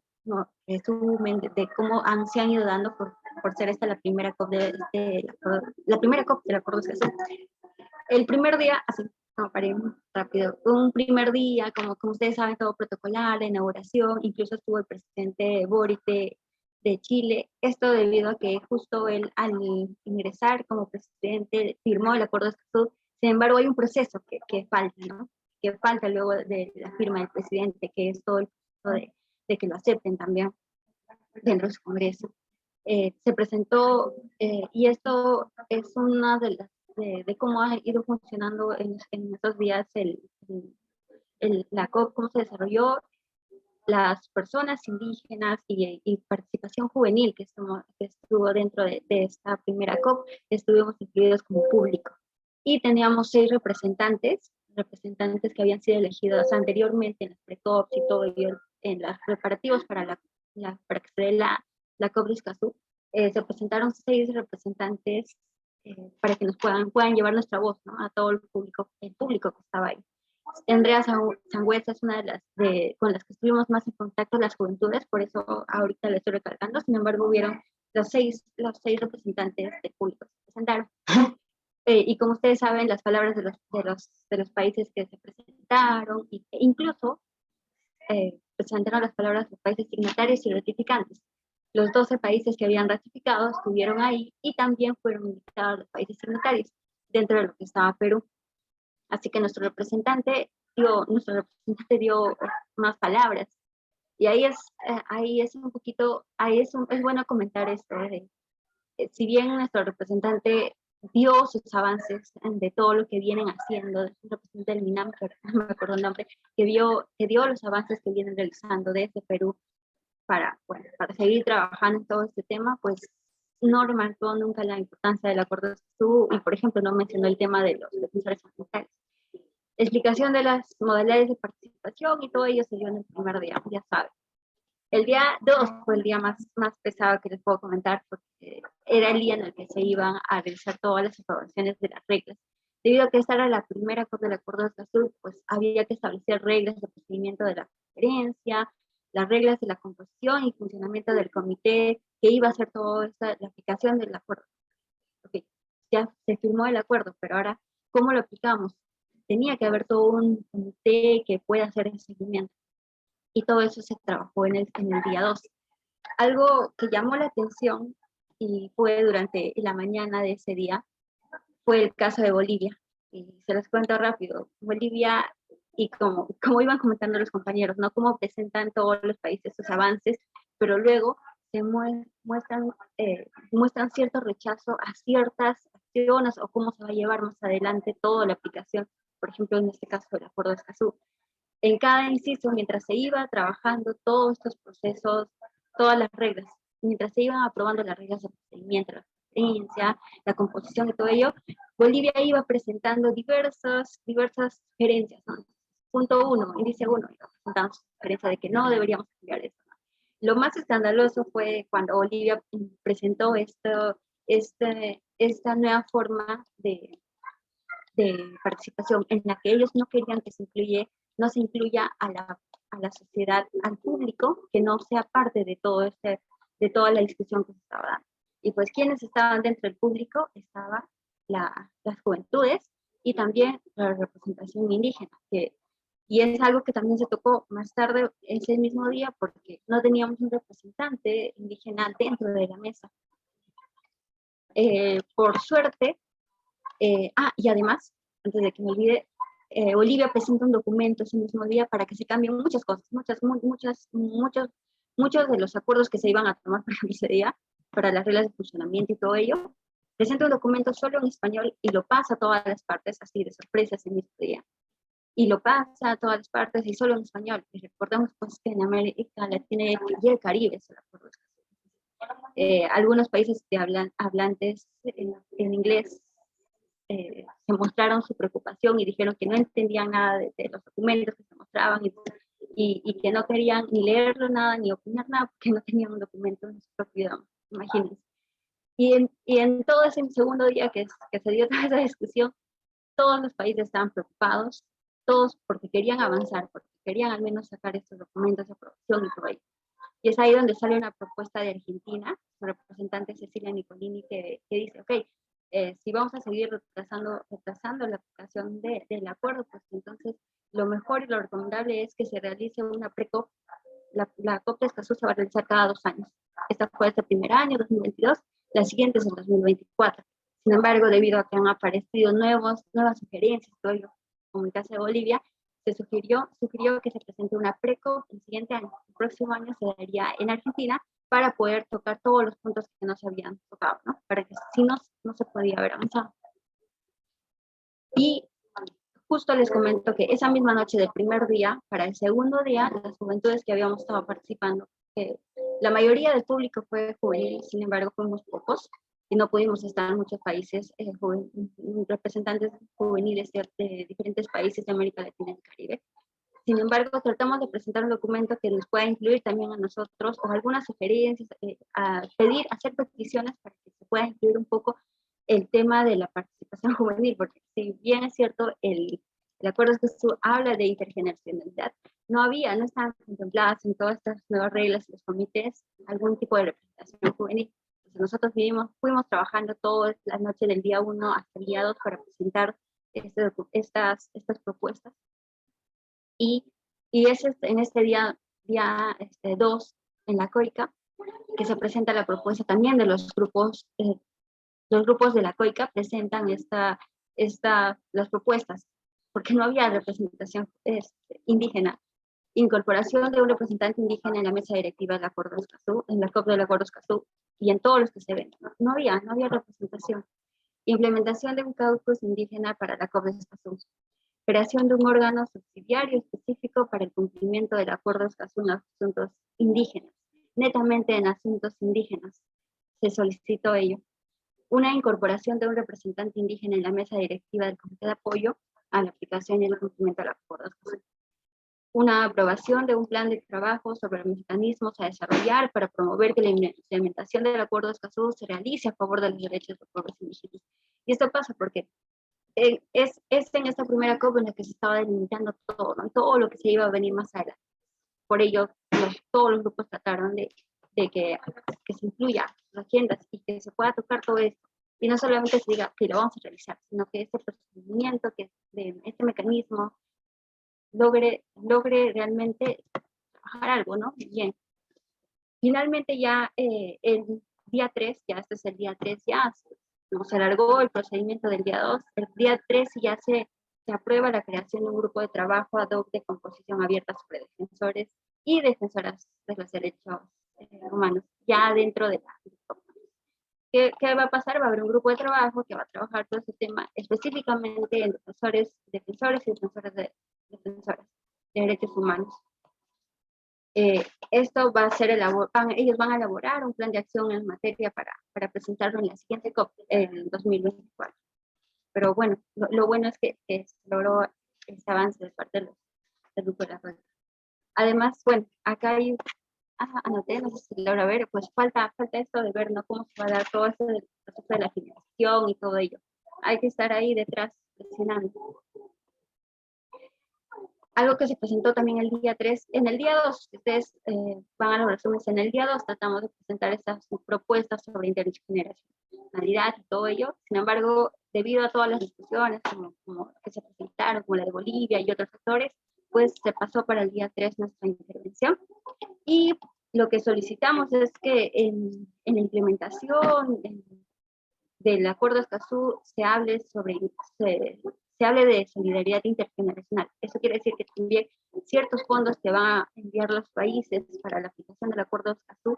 Speaker 5: resumen de cómo se han ido dando por ser esta la primera COP la primera COP del Acuerdo de Escazú. El primer día, así, como para ir rápido, un primer día, como ustedes saben, todo protocolar, la inauguración, incluso estuvo el presidente Boric de Chile, esto debido a que justo él al ingresar como presidente firmó el Acuerdo de Escazú. Sin embargo hay un proceso que falta, ¿no? Que falta luego de la firma del presidente, que es todo el proceso de que lo acepten también dentro de su Congreso. Se presentó, y esto es una de cómo ha ido funcionando en estos días la COP, cómo se desarrolló, las personas indígenas y participación juvenil que estuvo dentro de esta primera COP, estuvimos incluidos como público. Y teníamos 6 representantes que habían sido elegidos anteriormente en las pre-COPs y todo ello, en los preparativos para para que se dé la COP de Escazú. Se presentaron 6 representantes para que nos puedan llevar nuestra voz, ¿no? A todo el público que estaba ahí. Andrea Sangüesa es una de con las que estuvimos más en contacto las juventudes, por eso ahorita le estoy recalcando. Sin embargo, hubieron los seis representantes del público que se presentaron. Y como ustedes saben, las palabras de los países que se presentaron, e incluso presentaron las palabras de los países signatarios y ratificantes. Los 12 países que habían ratificado estuvieron ahí y también fueron invitados los países signatarios, dentro de lo que estaba Perú. Así que nuestro representante dio más palabras. Y ahí es un poquito, es bueno comentar esto. Si bien nuestro representante dio sus avances de todo lo que vienen haciendo, el representante del MINAM, que no me acuerdo el nombre, que dio los avances que vienen realizando desde Perú para seguir trabajando en todo este tema, pues no remarcó nunca la importancia del Acuerdo de Escazú y, por ejemplo, no mencionó el tema de los defensores ambientales. Explicación de las modalidades de participación y todo ello se dio en el primer día, ya saben. El día 2 fue el día más pesado que les puedo comentar porque era el día en el que se iban a realizar todas las aprobaciones de las reglas. Debido a que esta era la primera COP del Acuerdo de Escazú, pues había que establecer reglas de procedimiento de la conferencia, las reglas de la composición y funcionamiento del comité que iba a hacer toda la aplicación del acuerdo. Okay. Ya se firmó el acuerdo, pero ahora, ¿cómo lo aplicamos? Tenía que haber todo un comité que pueda hacer el seguimiento. Y todo eso se trabajó en el día 2. Algo que llamó la atención y fue durante la mañana de ese día fue el caso de Bolivia. Y se los cuento rápido. Bolivia y como iban comentando los compañeros, ¿no? Cómo presentan todos los países sus avances, pero luego se muestran cierto rechazo a ciertas acciones o cómo se va a llevar más adelante toda la aplicación, por ejemplo, en este caso del Acuerdo de Escazú. En cada inciso, mientras se iba trabajando todos estos procesos, todas las reglas, mientras se iban aprobando las reglas de procedimiento, la transparencia, la composición de todo ello, Bolivia iba presentando diversas sugerencias, ¿no? Punto 1, índice 1, iba presentando sugerencia de que no deberíamos cambiar esto, ¿no? Lo más escandaloso fue cuando Bolivia presentó esta nueva forma de participación en la que ellos no querían que no se incluya a la sociedad, al público, que no sea parte de de toda la discusión que se estaba dando. Y pues quienes estaban dentro del público estaban las juventudes y también la representación indígena, y es algo que también se tocó más tarde ese mismo día porque no teníamos un representante indígena dentro de la mesa. Por suerte, y además, antes de que me olvide, Bolivia presenta un documento ese mismo día para que se cambien muchas cosas, muchos de los acuerdos que se iban a tomar para ese día, para las reglas de funcionamiento y todo ello. Presenta un documento solo en español y lo pasa a todas las partes, así de sorpresa ese mismo día. Y lo pasa a todas las partes y solo en español. Y recordemos pues que en América Latina y el Caribe es el acuerdo. Algunos países de hablantes en inglés se mostraron su preocupación y dijeron que no entendían nada de los documentos que se mostraban y que no querían ni leerlo nada ni opinar nada porque no tenían un documento en su propio idioma, imagínense. Y en todo ese segundo día que se dio toda esa discusión, todos los países estaban preocupados, todos porque querían avanzar, porque querían al menos sacar estos documentos de aprobación y todo ello. Y es ahí donde sale una propuesta de Argentina, su representante Cecilia Nicolini, que dice, ok, si vamos a seguir retrasando la aplicación del acuerdo, pues entonces lo mejor y lo recomendable es que se realice una pre-COP. La COP de Escazú se va a realizar cada 2 años. Esta fue este primer año, 2022, la siguiente es el 2024. Sin embargo, debido a que han aparecido nuevas sugerencias, todo ello, como el caso de Bolivia, se sugirió que se presente una pre-COP el siguiente año. El próximo año se daría en Argentina para poder tocar todos los puntos que no se habían tocado, ¿no? Para que si no se podía haber avanzado. Y justo les comento que esa misma noche del primer día, para el segundo día, las juventudes que habíamos estado participando, la mayoría del público fue juvenil, sin embargo fuimos pocos, y no pudimos estar en muchos países, representantes juveniles de diferentes países de América Latina y el Caribe. Sin embargo, tratamos de presentar un documento que nos pueda incluir también a nosotros, o algunas sugerencias, hacer peticiones para que se pueda incluir un poco el tema de la participación juvenil, porque si bien es cierto, el Acuerdo de Escazú habla de intergeneracionalidad, no estaban contempladas en todas estas nuevas reglas y los comités algún tipo de representación juvenil. Entonces nosotros fuimos trabajando toda la noche del día 1 hasta el día 2 para presentar estas propuestas. Y es en este día 2 en la COICA que se presenta la propuesta también de los grupos de la COICA presentan las propuestas, porque no había representación indígena. Incorporación de un representante indígena en la mesa directiva del Acuerdo de Escazú, en la COP del Acuerdo de Escazú, y en todos los que se ven. No había representación. Implementación de un caucus indígena para la COP de Escazú. Creación de un órgano subsidiario específico para el cumplimiento del Acuerdo de Escazú en asuntos indígenas, netamente en asuntos indígenas. Se solicitó ello. Una incorporación de un representante indígena en la mesa directiva del Comité de Apoyo a la aplicación y el cumplimiento del Acuerdo de Escazú. Una aprobación de un plan de trabajo sobre los mecanismos a desarrollar para promover que la implementación del Acuerdo de Escazú se realice a favor de los derechos de los pueblos indígenas. Y esto pasa porque es en esta primera COP en la que se estaba delimitando todo, ¿no? Todo lo que se iba a venir más adelante. Por ello, todos los grupos trataron de que se incluya las agendas y que se pueda tocar todo esto. Y no solamente se diga que lo vamos a realizar, sino que este procedimiento, este mecanismo, logre realmente trabajar algo, ¿no? Bien. Finalmente ya el día 3, ya este es el día 3, ya nos alargó el procedimiento del día 2, el día 3 ya se se aprueba la creación de un grupo de trabajo ad hoc de composición abierta sobre defensores y defensoras de los derechos humanos, ya dentro de la... ¿Qué va a pasar? Va a haber un grupo de trabajo que va a trabajar todo ese tema específicamente en defensores y defensoras de derechos humanos. Esto va a ser ellos van a elaborar un plan de acción en materia para presentarlo en la siguiente COP en 2024. Pero bueno, lo bueno es que se logró este avance de parte del grupo de la red. Además, bueno, acá hay, anoté, no sé si logra ver, pues falta esto de ver, ¿no? Cómo se va a dar todo esto del proceso de la financiación y todo ello. Hay que estar ahí detrás presionando. Algo que se presentó también el día 3, en el día 2, ustedes van a los resúmenes, en el día 2 tratamos de presentar estas propuestas sobre intergeneracionalidad y todo ello. Sin embargo, debido a todas las discusiones como que se presentaron, como la de Bolivia y otros factores, pues se pasó para el día 3 nuestra intervención. Y lo que solicitamos es que en la implementación del Acuerdo de Escazú se hable de solidaridad intergeneracional. Eso quiere decir que también ciertos fondos que van a enviar los países para la aplicación del Acuerdo de Escazú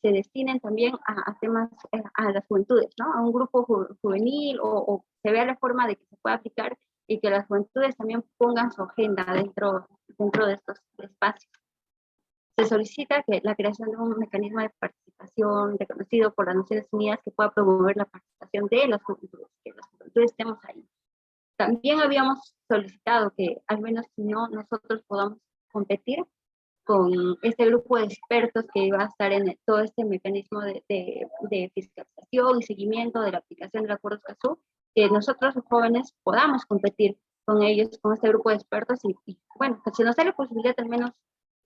Speaker 5: se destinen también a temas, a las juventudes, ¿no? A un grupo juvenil o se vea la forma de que se pueda aplicar y que las juventudes también pongan su agenda dentro de estos espacios. Se solicita que la creación de un mecanismo de participación reconocido por las Naciones Unidas que pueda promover la participación de las juventudes, que las juventudes estemos ahí. También habíamos solicitado que al menos si no nosotros podamos competir con este grupo de expertos que iba a estar en todo este mecanismo de fiscalización y seguimiento de la aplicación del Acuerdo de Escazú, que nosotros los jóvenes podamos competir con ellos, con este grupo de expertos y bueno, que se nos dé la posibilidad al menos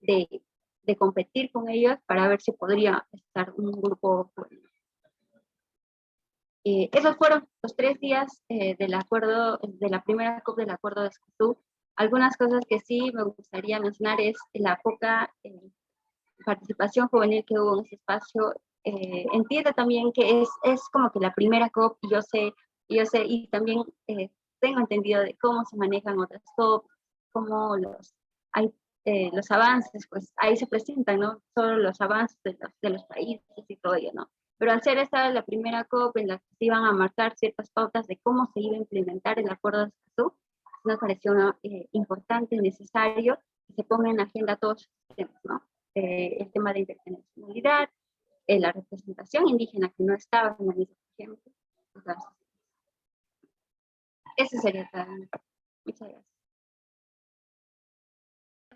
Speaker 5: de competir con ellos para ver si podría estar un grupo joven. Esos fueron los 3 días del acuerdo, de la primera COP del Acuerdo de Escazú. Algunas cosas que sí me gustaría mencionar es la poca participación juvenil que hubo en ese espacio. Entiendo también que es como que la primera COP, y yo sé, y también tengo entendido de cómo se manejan otras COP, cómo los avances, pues ahí se presentan, ¿no? Solo los avances de los países y todo ello, ¿no? Pero al ser esta la primera COP en la que se iban a marcar ciertas pautas de cómo se iba a implementar el Acuerdo de Escazú, nos pareció importante y necesario que se ponga en agenda todos los temas, ¿no? El tema de intergeneracionalidad, la representación indígena que no estaba en la misma, por ejemplo. Entonces, eso sería todo. Muchas gracias.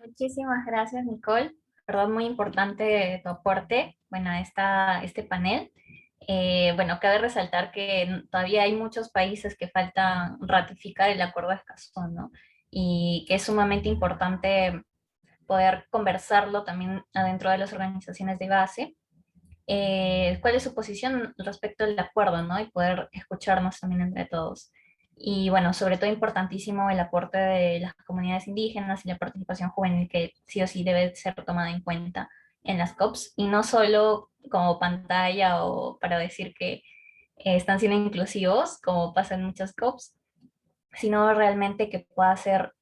Speaker 2: Muchísimas gracias, Nicole. Verdad, muy importante tu aporte, bueno, a este panel. Bueno, cabe resaltar que todavía hay muchos países que faltan ratificar el Acuerdo de Escazú, ¿no? Y que es sumamente importante poder conversarlo también adentro de las organizaciones de base. ¿Cuál es su posición respecto al acuerdo, ¿no? Y poder escucharnos también entre todos. Y bueno, sobre todo importantísimo el aporte de las comunidades indígenas y la participación juvenil que sí o sí debe ser tomada en cuenta en las COPs, y no solo como pantalla o para decir que están siendo inclusivos, como pasa en muchas COPs, sino realmente que pueda ser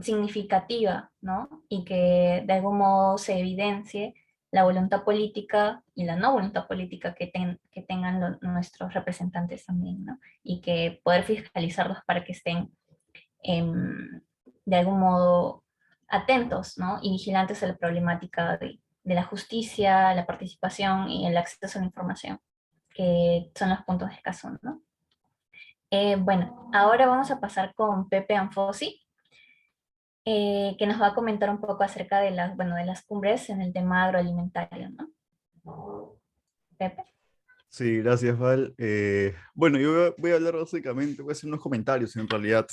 Speaker 2: significativa, ¿no? Y que de algún modo se evidencie la voluntad política y la no voluntad política que tengan nuestros representantes también, ¿no? Y que poder fiscalizarlos para que estén de algún modo atentos, ¿no? Y vigilantes a la problemática de la justicia, la participación y el acceso a la información, que son los puntos de escaso, ¿no? Bueno, ahora vamos a pasar con Pepe Anfosi, que nos va a comentar un poco acerca de de las cumbres en el tema agroalimentario, ¿no? Pepe.
Speaker 1: Sí, gracias, Val. Bueno, yo voy a hablar básicamente, voy a hacer unos comentarios en realidad.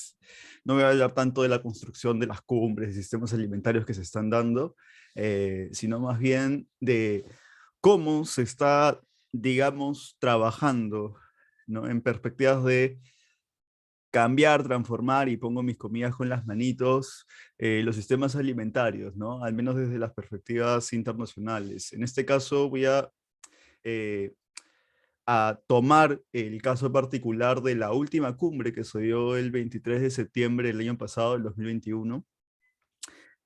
Speaker 1: No voy a hablar tanto de la construcción de las cumbres y sistemas alimentarios que se están dando, sino más bien de cómo se está, digamos, trabajando, ¿no? En perspectivas de cambiar, transformar, y pongo mis comillas con las manitos, los sistemas alimentarios, ¿no? Al menos desde las perspectivas internacionales. En este caso voy a a tomar el caso particular de la última cumbre que se dio el 23 de septiembre del año pasado, el 2021,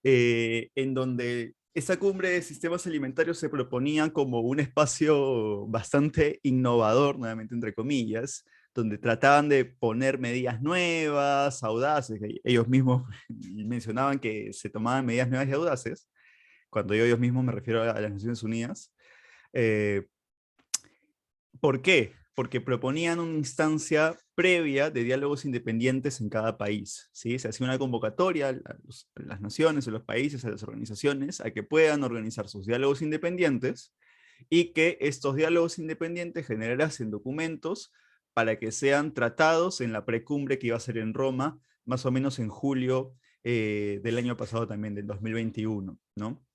Speaker 1: en donde esta cumbre de sistemas alimentarios se proponía como un espacio bastante innovador, nuevamente entre comillas, donde trataban de poner medidas nuevas, audaces, que ellos mismos mencionaban que se tomaban medidas nuevas y audaces, cuando yo ellos mismos me refiero a las Naciones Unidas. ¿Por qué? Porque proponían una instancia previa de diálogos independientes en cada país, ¿sí? Se hacía una convocatoria a las naciones, a los países, a las organizaciones, a que puedan organizar sus diálogos independientes y que estos diálogos independientes generasen documentos para que sean tratados en la precumbre que iba a ser en Roma, más o menos en julio del año pasado también, del 2021, ¿no?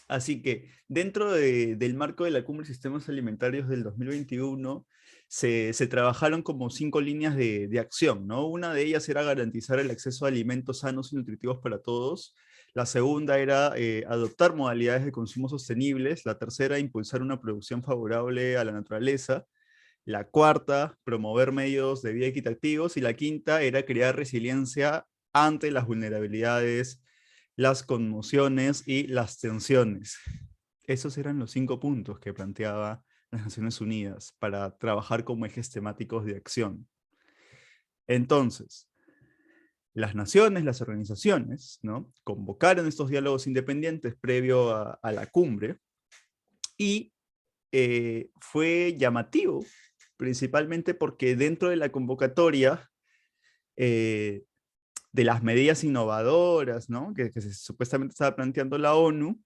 Speaker 1: Así que dentro del marco de la Cumbre de Sistemas Alimentarios del 2021, se trabajaron como 5 líneas de acción, ¿no? Una de ellas era garantizar el acceso a alimentos sanos y nutritivos para todos. La segunda era adoptar modalidades de consumo sostenibles. La tercera, impulsar una producción favorable a la naturaleza. La cuarta, promover medios de vida equitativos. Y la quinta era crear resiliencia ante las vulnerabilidades, las conmociones y las tensiones. Esos eran los 5 puntos que planteaba las Naciones Unidas para trabajar como ejes temáticos de acción. Entonces, las naciones, las organizaciones, ¿no?, convocaron estos diálogos independientes previo a la cumbre, y fue llamativo, principalmente porque dentro de la convocatoria, de las medidas innovadoras, ¿no?, que supuestamente estaba planteando la ONU,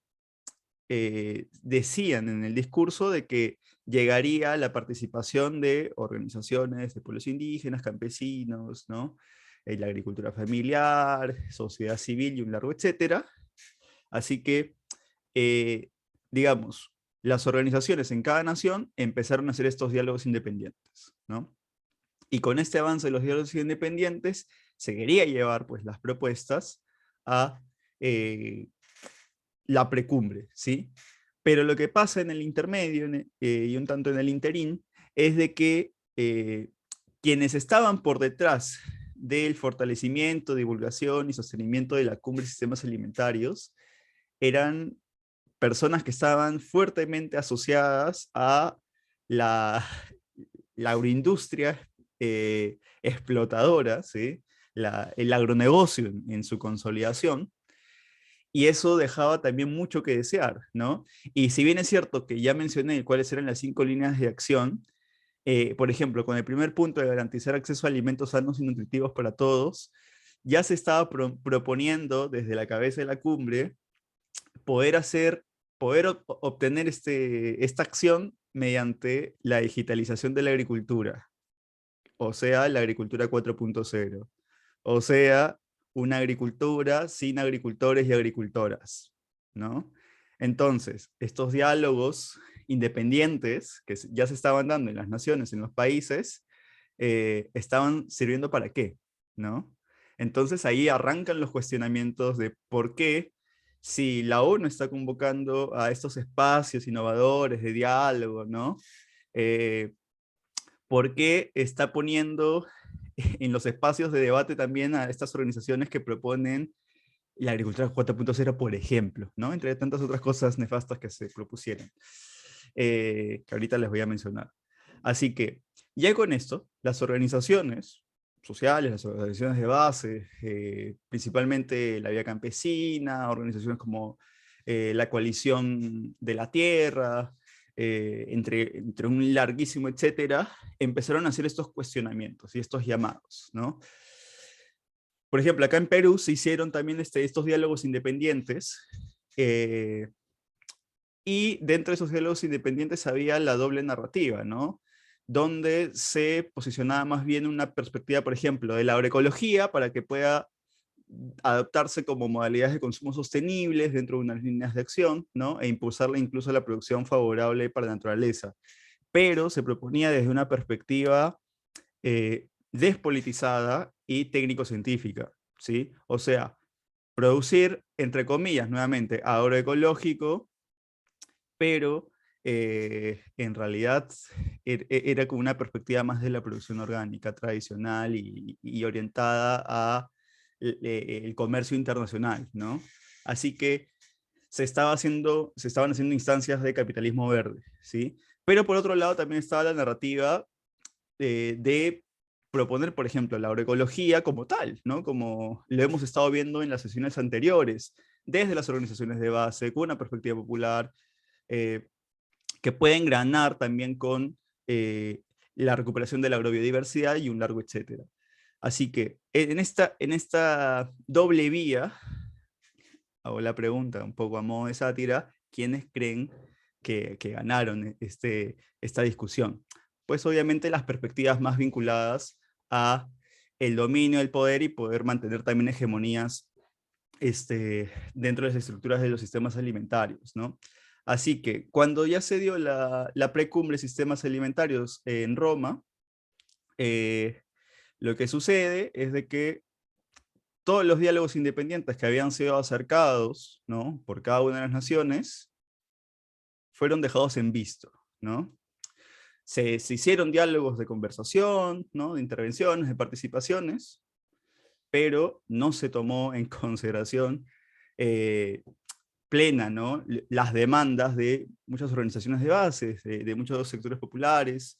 Speaker 1: decían en el discurso de que llegaría la participación de organizaciones de pueblos indígenas, campesinos, ¿no?, la agricultura familiar, sociedad civil y un largo etcétera. Así que, digamos, las organizaciones en cada nación empezaron a hacer estos diálogos independientes, ¿no? Y con este avance de los diálogos independientes, se quería llevar pues las propuestas a la precumbre, ¿sí? Pero lo que pasa en el intermedio y un tanto en el interín es de que quienes estaban por detrás del fortalecimiento, divulgación y sostenimiento de la cumbre de sistemas alimentarios eran personas que estaban fuertemente asociadas a la, la agroindustria explotadora, ¿sí?, el agronegocio en su consolidación, y eso dejaba también mucho que desear, ¿no? Y si bien es cierto que ya mencioné cuáles eran las 5 líneas de acción, por ejemplo, con el primer punto de garantizar acceso a alimentos sanos y nutritivos para todos, ya se estaba proponiendo desde la cabeza de la cumbre poder obtener esta acción mediante la digitalización de la agricultura, o sea, la agricultura 4.0, o sea, una agricultura sin agricultores y agricultoras, ¿no? Entonces, estos diálogos independientes que ya se estaban dando en las naciones, en los países, estaban sirviendo para qué, ¿no? Entonces ahí arrancan los cuestionamientos de por qué, si la ONU está convocando a estos espacios innovadores de diálogo, ¿no?, ¿por qué está poniendo en los espacios de debate también a estas organizaciones que proponen la agricultura 4.0, por ejemplo, ¿no?, entre tantas otras cosas nefastas que se propusieron, que ahorita les voy a mencionar? Así que, ya con esto, las organizaciones sociales, las organizaciones de base, principalmente la Vía Campesina, organizaciones como la Coalición de la Tierra, entre un larguísimo etcétera, empezaron a hacer estos cuestionamientos y estos llamados, ¿no? Por ejemplo, acá en Perú se hicieron también estos diálogos independientes, y dentro de esos diálogos independientes había la doble narrativa, ¿no?, donde se posicionaba más bien una perspectiva, por ejemplo, de la agroecología para que pueda adaptarse como modalidades de consumo sostenibles dentro de unas líneas de acción, ¿no?, e impulsarla incluso a la producción favorable para la naturaleza. Pero se proponía desde una perspectiva despolitizada y técnico-científica, ¿sí? O sea, producir, entre comillas, nuevamente, agroecológico, pero en realidad era como una perspectiva más de la producción orgánica tradicional y orientada a el comercio internacional, ¿no? Así que se estaban haciendo instancias de capitalismo verde, ¿sí? Pero por otro lado también estaba la narrativa de proponer, por ejemplo, la agroecología como tal, ¿no? Como lo hemos estado viendo en las sesiones anteriores, desde las organizaciones de base, con una perspectiva popular, que puede engranar también con la recuperación de la agrobiodiversidad y un largo etcétera. Así que en esta doble vía, hago la pregunta un poco a modo de sátira, ¿quiénes creen que ganaron esta discusión? Pues obviamente las perspectivas más vinculadas a el dominio del poder y poder mantener también hegemonías dentro de las estructuras de los sistemas alimentarios, ¿no? Así que cuando ya se dio la precumbre de sistemas alimentarios en Roma, lo que sucede es de que todos los diálogos independientes que habían sido acercados, ¿no?, por cada una de las naciones, fueron dejados en visto, ¿no? Se hicieron diálogos de conversación, ¿no?, de intervenciones, de participaciones, pero no se tomó en consideración plena, ¿no?, las demandas de muchas organizaciones de bases, de muchos sectores populares,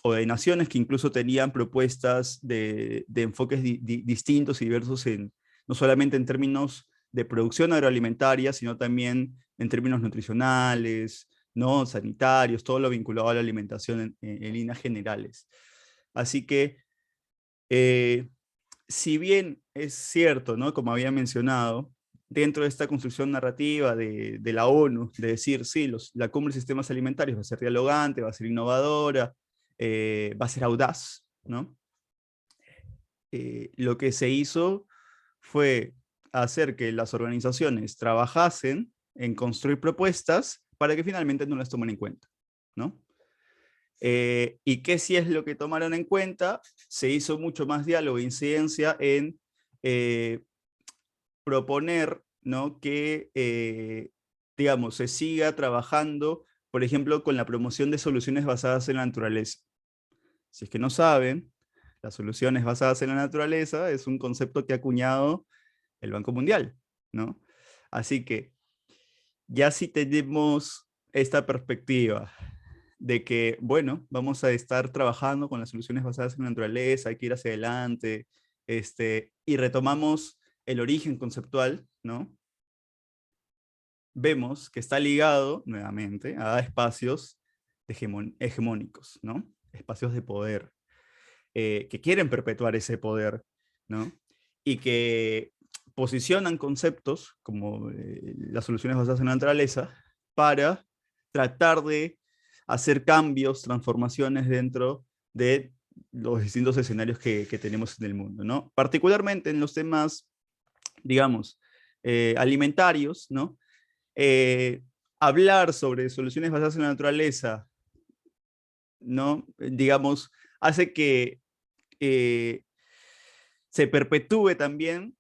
Speaker 1: o de naciones que incluso tenían propuestas de enfoques distintos y diversos, no solamente en términos de producción agroalimentaria, sino también en términos nutricionales, ¿no?, sanitarios, todo lo vinculado a la alimentación en líneas generales. Así que, si bien es cierto, ¿no?, como había mencionado, dentro de esta construcción narrativa de la ONU, de decir, sí, la cumbre de sistemas alimentarios va a ser dialogante, va a ser innovadora, va a ser audaz, ¿no? Lo que se hizo fue hacer que las organizaciones trabajasen en construir propuestas para que finalmente no las tomen en cuenta, ¿no? ¿Y qué sí es lo que tomaron en cuenta? Se hizo mucho más diálogo e incidencia en proponer, ¿no?, que, digamos, se siga trabajando, por ejemplo, con la promoción de soluciones basadas en la naturaleza. Si es que no saben, las soluciones basadas en la naturaleza es un concepto que ha acuñado el Banco Mundial, ¿no? Así que ya si tenemos esta perspectiva de que, bueno, vamos a estar trabajando con las soluciones basadas en la naturaleza, hay que ir hacia adelante, y retomamos el origen conceptual, ¿no? Vemos que está ligado, nuevamente, a espacios hegemónicos, ¿no? Espacios de poder, que quieren perpetuar ese poder, ¿no? Y que posicionan conceptos como las soluciones basadas en la naturaleza para tratar de hacer cambios, transformaciones dentro de los distintos escenarios que tenemos en el mundo, ¿no? Particularmente en los temas, digamos, alimentarios, ¿no? Hablar sobre soluciones basadas en la naturaleza, ¿no?, digamos, hace que se perpetúe también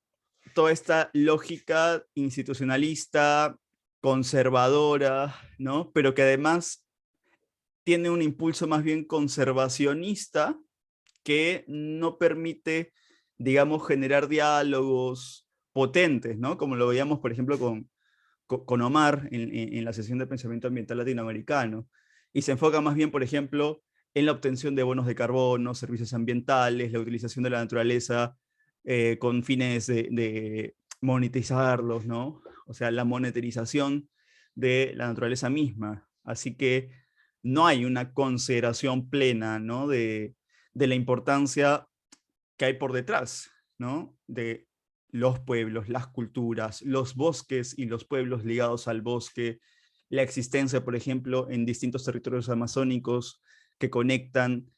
Speaker 1: toda esta lógica institucionalista, conservadora, ¿no?, pero que además tiene un impulso más bien conservacionista que no permite, digamos, generar diálogos potentes, ¿no?, como lo veíamos, por ejemplo, con Omar en la sesión de pensamiento ambiental latinoamericano, y se enfoca más bien, por ejemplo, en la obtención de bonos de carbono, servicios ambientales, la utilización de la naturaleza con fines de monetizarlos, ¿no? O sea, la monetarización de la naturaleza misma. Así que no hay una consideración plena, ¿no?, de la importancia que hay por detrás, ¿no?, de los pueblos, las culturas, los bosques y los pueblos ligados al bosque, la existencia, por ejemplo, en distintos territorios amazónicos que conectan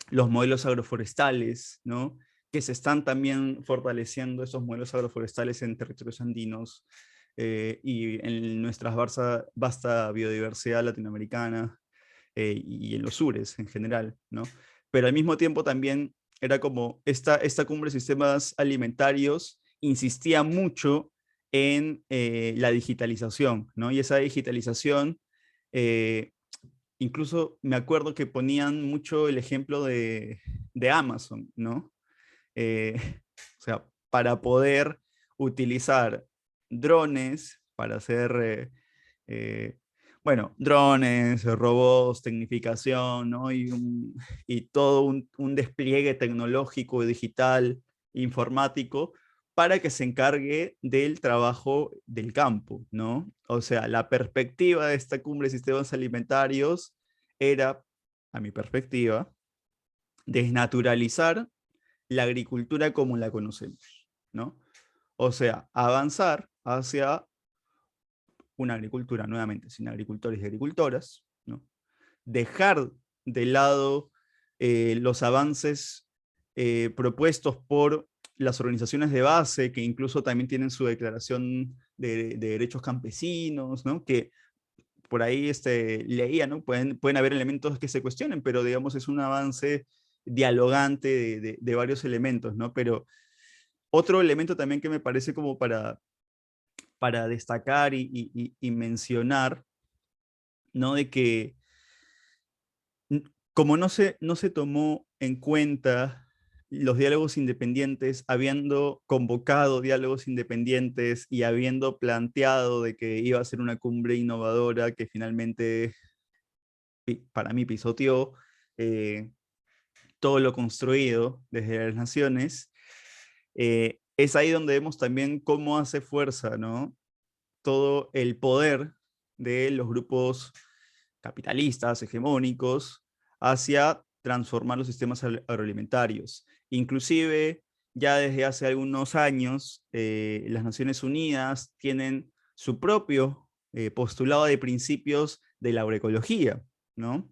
Speaker 1: los modelos agroforestales, ¿no?, que se están también fortaleciendo esos modelos agroforestales en territorios andinos y en nuestra vasta biodiversidad latinoamericana y en los sures en general, ¿no? Pero al mismo tiempo también era como esta cumbre de sistemas alimentarios insistía mucho en la digitalización, ¿no? Y esa digitalización, incluso me acuerdo que ponían mucho el ejemplo de Amazon, ¿no? Eh, o sea, para poder utilizar drones para hacer, bueno, drones, robots, tecnificación, ¿no? Y todo un despliegue tecnológico, digital, informático, para que se encargue del trabajo del campo, ¿no? O sea, la perspectiva de esta cumbre de sistemas alimentarios era, a mi perspectiva, desnaturalizar la agricultura como la conocemos, ¿no? O sea, avanzar hacia una agricultura nuevamente sin agricultores y agricultoras, ¿no? Dejar de lado los avances propuestos por las organizaciones de base, que incluso también tienen su declaración de derechos campesinos, ¿no? Que por ahí leía, ¿no? Pueden haber elementos que se cuestionen, pero digamos es un avance dialogante de varios elementos, ¿no? Pero otro elemento también que me parece como para destacar y mencionar, ¿no? De que como no se tomó en cuenta los diálogos independientes, habiendo convocado diálogos independientes y habiendo planteado de que iba a ser una cumbre innovadora que finalmente para mí pisoteó todo lo construido desde las naciones, es ahí donde vemos también cómo hace fuerza, ¿no? Todo el poder de los grupos capitalistas, hegemónicos, hacia transformar los sistemas agroalimentarios. Inclusive, ya desde hace algunos años, las Naciones Unidas tienen su propio postulado de principios de la agroecología, ¿no?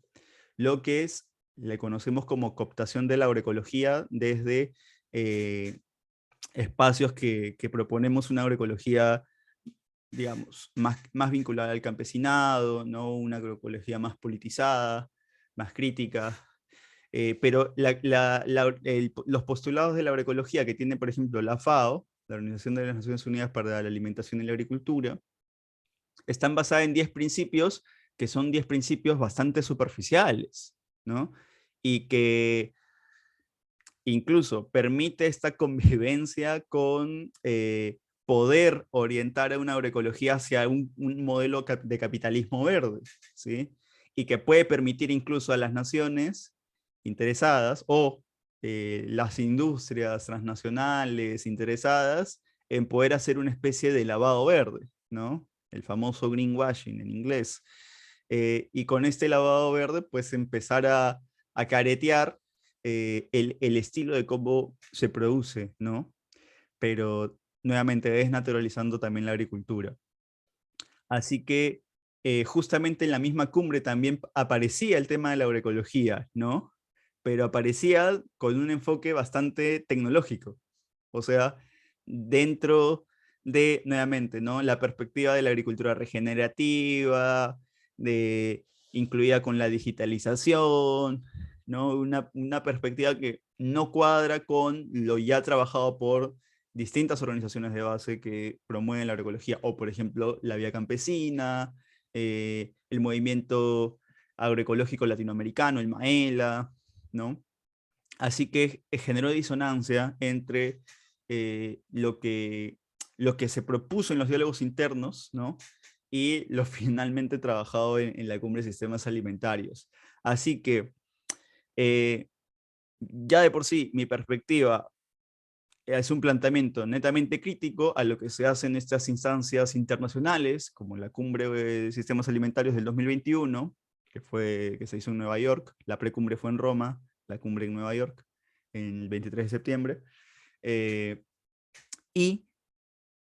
Speaker 1: Lo que le conocemos como cooptación de la agroecología desde espacios que proponemos una agroecología, digamos, más vinculada al campesinado, ¿no? Una agroecología más politizada, más crítica. Pero los postulados de la agroecología que tiene, por ejemplo, la FAO, la Organización de las Naciones Unidas para la Alimentación y la Agricultura, están basadas en 10 principios, que son 10 principios bastante superficiales, ¿no? Y que incluso permite esta convivencia con poder orientar a una agroecología hacia un modelo de capitalismo verde, ¿sí? Y que puede permitir incluso a las naciones interesadas o las industrias transnacionales interesadas en poder hacer una especie de lavado verde, ¿no? El famoso greenwashing en inglés. Y con este lavado verde, pues empezar a caretear el estilo de cómo se produce, ¿no? Pero nuevamente desnaturalizando también la agricultura. Así que justamente en la misma cumbre también aparecía el tema de la agroecología, ¿no? Pero aparecía con un enfoque bastante tecnológico. O sea, dentro de, nuevamente, ¿no? La perspectiva de la agricultura regenerativa, incluida con la digitalización, ¿no? Una perspectiva que no cuadra con lo ya trabajado por distintas organizaciones de base que promueven la agroecología, o por ejemplo la Vía Campesina, el movimiento agroecológico latinoamericano, el MAELA, ¿no? Así que generó disonancia entre lo que se propuso en los diálogos internos, ¿no? Y lo finalmente trabajado en la cumbre de sistemas alimentarios. Así que ya de por sí mi perspectiva es un planteamiento netamente crítico a lo que se hace en estas instancias internacionales, como la cumbre de sistemas alimentarios del 2021, que se hizo en Nueva York, la precumbre fue en Roma, la cumbre en Nueva York, el 23 de septiembre. Y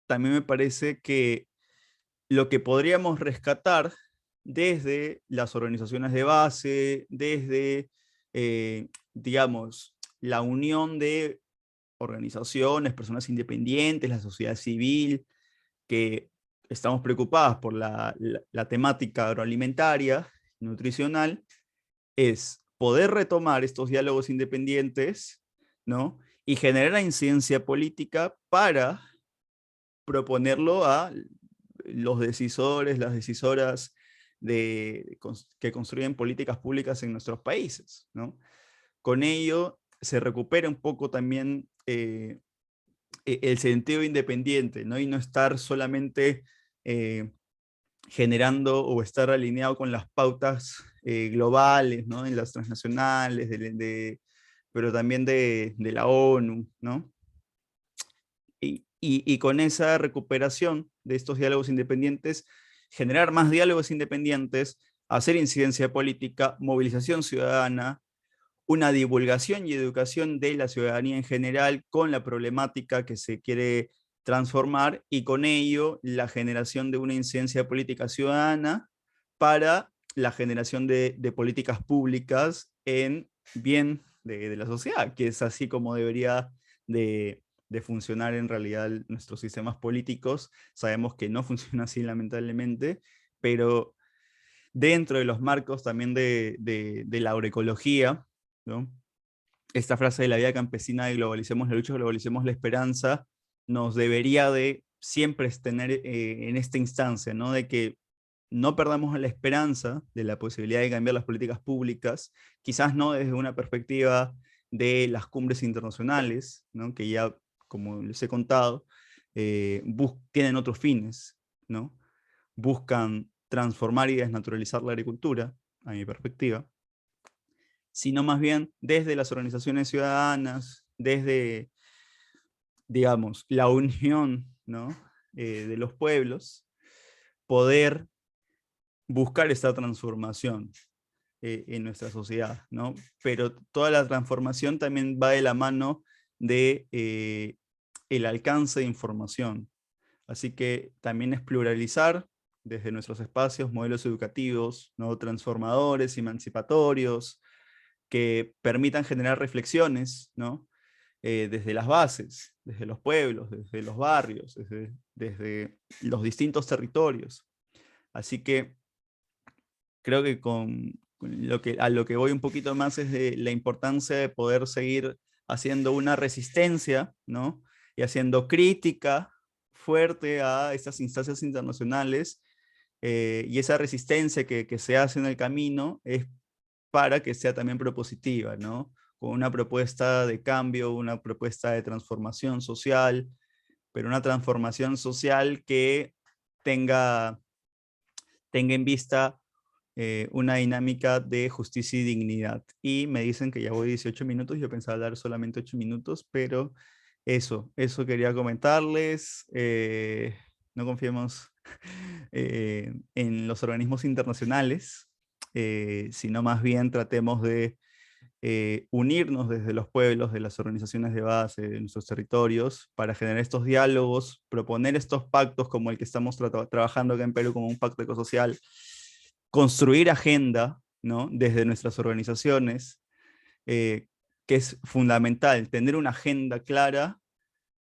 Speaker 1: también me parece que lo que podríamos rescatar desde las organizaciones de base, desde, digamos, la unión de organizaciones, personas independientes, la sociedad civil, que estamos preocupadas por la temática agroalimentaria, nutricional, es poder retomar estos diálogos independientes, ¿no? Y generar la incidencia política para proponerlo a los decisores, las decisoras que construyen políticas públicas en nuestros países, ¿no? Con ello se recupera un poco también el sentido independiente, ¿no? Y no estar solamente generando o estar alineado con las pautas globales, ¿no? En las transnacionales, pero también de la ONU, ¿no? Y con esa recuperación de estos diálogos independientes, generar más diálogos independientes, hacer incidencia política, movilización ciudadana, una divulgación y educación de la ciudadanía en general con la problemática que se quiere transformar, y con ello la generación de una incidencia política ciudadana para la generación de políticas públicas en bien de la sociedad, que es así como debería de funcionar en realidad nuestros sistemas políticos. Sabemos que no funciona así, lamentablemente, pero dentro de los marcos también de la agroecología, ¿no? Esta frase de la vida campesina de globalicemos la lucha, globalicemos la esperanza, nos debería de siempre tener en esta instancia, ¿no? De que no perdamos la esperanza de la posibilidad de cambiar las políticas públicas, quizás no desde una perspectiva de las cumbres internacionales, ¿no? Que ya, como les he contado, tienen otros fines, ¿no? Buscan transformar y desnaturalizar la agricultura, a mi perspectiva, sino más bien desde las organizaciones ciudadanas, desde, digamos, la unión, ¿no? De los pueblos, poder buscar esta transformación en nuestra sociedad, ¿no? Pero toda la transformación también va de la mano de el alcance de información. Así que también es pluralizar desde nuestros espacios modelos educativos, ¿no? Transformadores, emancipatorios, que permitan generar reflexiones, ¿no? Desde las bases, desde los pueblos, desde los barrios, desde los distintos territorios. Así que creo que a lo que voy un poquito más es de la importancia de poder seguir haciendo una resistencia, ¿no? Y haciendo crítica fuerte a estas instancias internacionales, y esa resistencia que se hace en el camino es para que sea también propositiva, ¿no? Con una propuesta de cambio, una propuesta de transformación social, pero una transformación social que tenga en vista una dinámica de justicia y dignidad. Y me dicen que ya voy 18 minutos, yo pensaba hablar solamente 8 minutos, pero eso quería comentarles. No confiemos en los organismos internacionales, sino más bien tratemos de unirnos desde los pueblos, de las organizaciones de base, de nuestros territorios, para generar estos diálogos, proponer estos pactos como el que estamos trabajando acá en Perú como un pacto ecosocial, construir agenda, ¿no? Desde nuestras organizaciones, que es fundamental, tener una agenda clara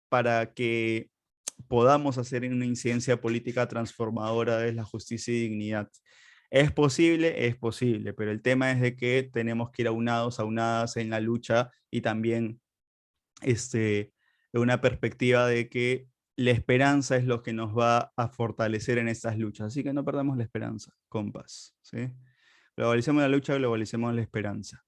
Speaker 1: para que podamos hacer una incidencia política transformadora de la justicia y dignidad. Es posible, pero el tema es de que tenemos que ir aunadas en la lucha, y también de una perspectiva de que la esperanza es lo que nos va a fortalecer en estas luchas. Así que no perdamos la esperanza, compas, ¿sí? Globalicemos la lucha, globalicemos la esperanza.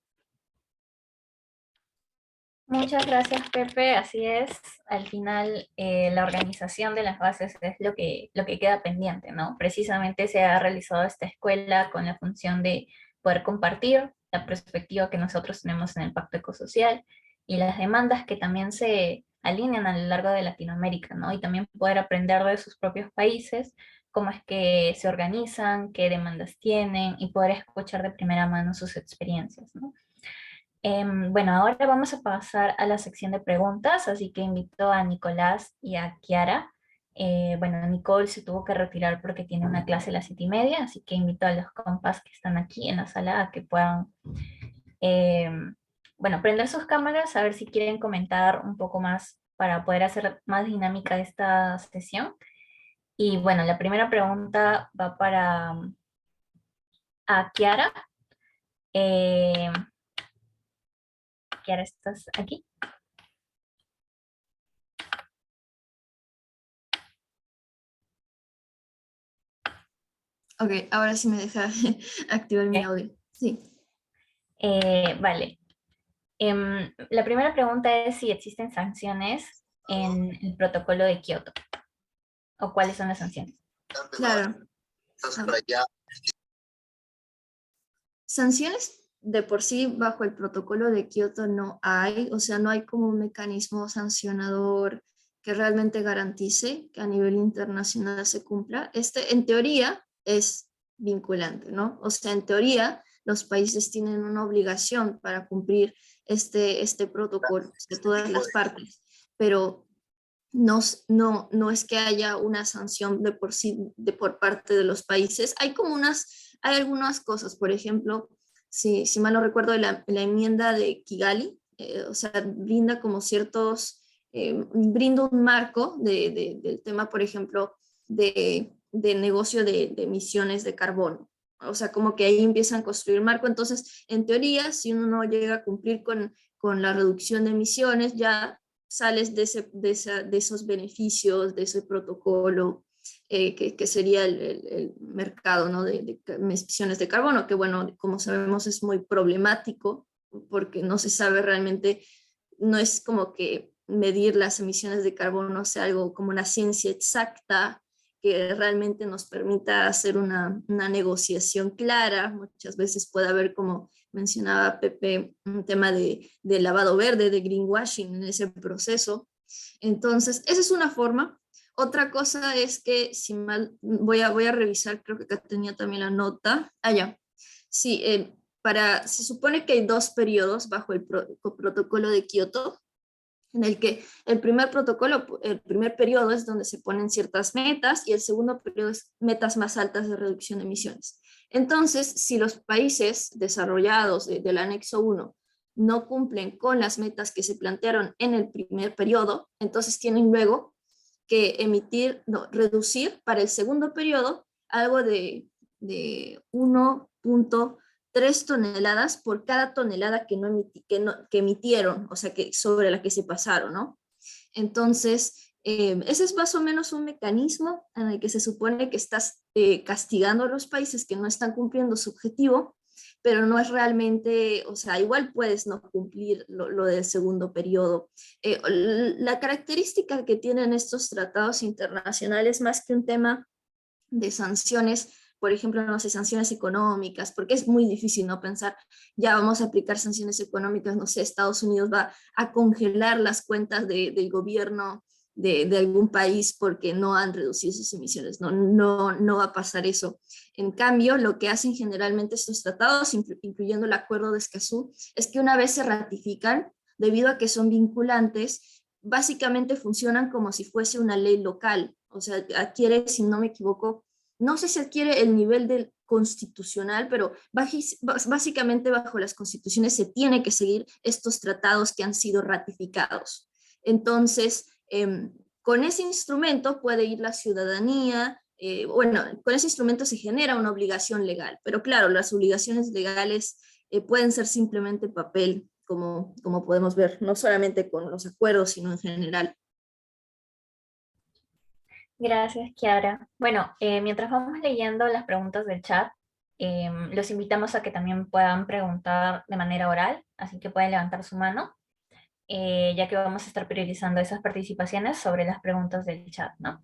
Speaker 2: Muchas gracias, Pepe. Así es, al final la organización de las bases es lo que queda pendiente, ¿no? Precisamente se ha realizado esta escuela con la función de poder compartir la perspectiva que nosotros tenemos en el Pacto Ecosocial y las demandas que también se alinean a lo largo de Latinoamérica, ¿no? Y también poder aprender de sus propios países cómo es que se organizan, qué demandas tienen y poder escuchar de primera mano sus experiencias, ¿no? Bueno, ahora vamos a pasar a la sección de preguntas, así que invito a Nicolás y a Kiara. Bueno, Nicole se tuvo que retirar porque tiene una clase a las 7:30, así que invito a los compas que están aquí en la sala a que puedan, bueno, prender sus cámaras, a ver si quieren comentar un poco más para poder hacer más dinámica esta sesión. Y bueno, la primera pregunta va para a Kiara. Eh, Kiara, ¿estás aquí?
Speaker 3: Ok, ahora sí me deja activar mi audio. Sí.
Speaker 2: Vale. La primera pregunta es si existen sanciones en el protocolo de Kioto o cuáles son las sanciones.
Speaker 3: Claro. A ver. Sanciones de por sí bajo el protocolo de Kioto no hay, o sea, no hay como un mecanismo sancionador que realmente garantice que a nivel internacional se cumpla. Este, en teoría, es vinculante, ¿no? O sea, en teoría, los países tienen una obligación para cumplir este protocolo de todas las partes, pero no es que haya una sanción de por sí, de por parte de los países. Hay algunas cosas, por ejemplo, si mal no recuerdo, la enmienda de Kigali, o sea, brinda como brinda un marco del tema, por ejemplo, de negocio de emisiones de carbono. O sea, como que ahí empiezan a construir marco. Entonces, en teoría, si uno no llega a cumplir con la reducción de emisiones, ya sales de esos beneficios, de ese protocolo, que sería el mercado, ¿no? de emisiones de carbono, que bueno, como sabemos es muy problemático porque no se sabe realmente, no es como que medir las emisiones de carbono sea algo como una ciencia exacta que realmente nos permita hacer una negociación clara. Muchas veces puede haber, como mencionaba Pepe, un tema de lavado verde, de greenwashing en ese proceso. Entonces, esa es una forma. Otra cosa es que, si mal, voy a revisar, creo que acá tenía también la nota. Ah, ya. Sí, se supone que hay dos periodos bajo el protocolo de Kioto, en el que el primer periodo es donde se ponen ciertas metas y el segundo periodo es metas más altas de reducción de emisiones. Entonces, si los países desarrollados del anexo 1 no cumplen con las metas que se plantearon en el primer periodo, entonces tienen luego que reducir para el segundo periodo algo de 1,3 toneladas por cada tonelada que emitieron, o sea, sobre la que se pasaron, ¿no? Entonces, ese es más o menos un mecanismo en el que se supone que estás castigando a los países que no están cumpliendo su objetivo, pero no es realmente, o sea, igual puedes no cumplir lo del segundo periodo. La característica que tienen estos tratados internacionales, más que un tema de sanciones, por ejemplo, no sé, sanciones económicas, porque es muy difícil no pensar, ya vamos a aplicar sanciones económicas, no sé, Estados Unidos va a congelar las cuentas del gobierno de algún país porque no han reducido sus emisiones, no va a pasar eso. En cambio, lo que hacen generalmente estos tratados, incluyendo el Acuerdo de Escazú, es que una vez se ratifican, debido a que son vinculantes, básicamente funcionan como si fuese una ley local, o sea, adquiere, si no me equivoco, no sé si adquiere el nivel del constitucional, pero básicamente bajo las constituciones se tiene que seguir estos tratados que han sido ratificados. Entonces, con ese instrumento puede ir la ciudadanía, bueno, con ese instrumento se genera una obligación legal, pero claro, las obligaciones legales pueden ser simplemente papel, como podemos ver, no solamente con los acuerdos, sino en general.
Speaker 2: Gracias, Kiara. Bueno, mientras vamos leyendo las preguntas del chat, los invitamos a que también puedan preguntar de manera oral, así que pueden levantar su mano, ya que vamos a estar priorizando esas participaciones sobre las preguntas del chat, ¿no?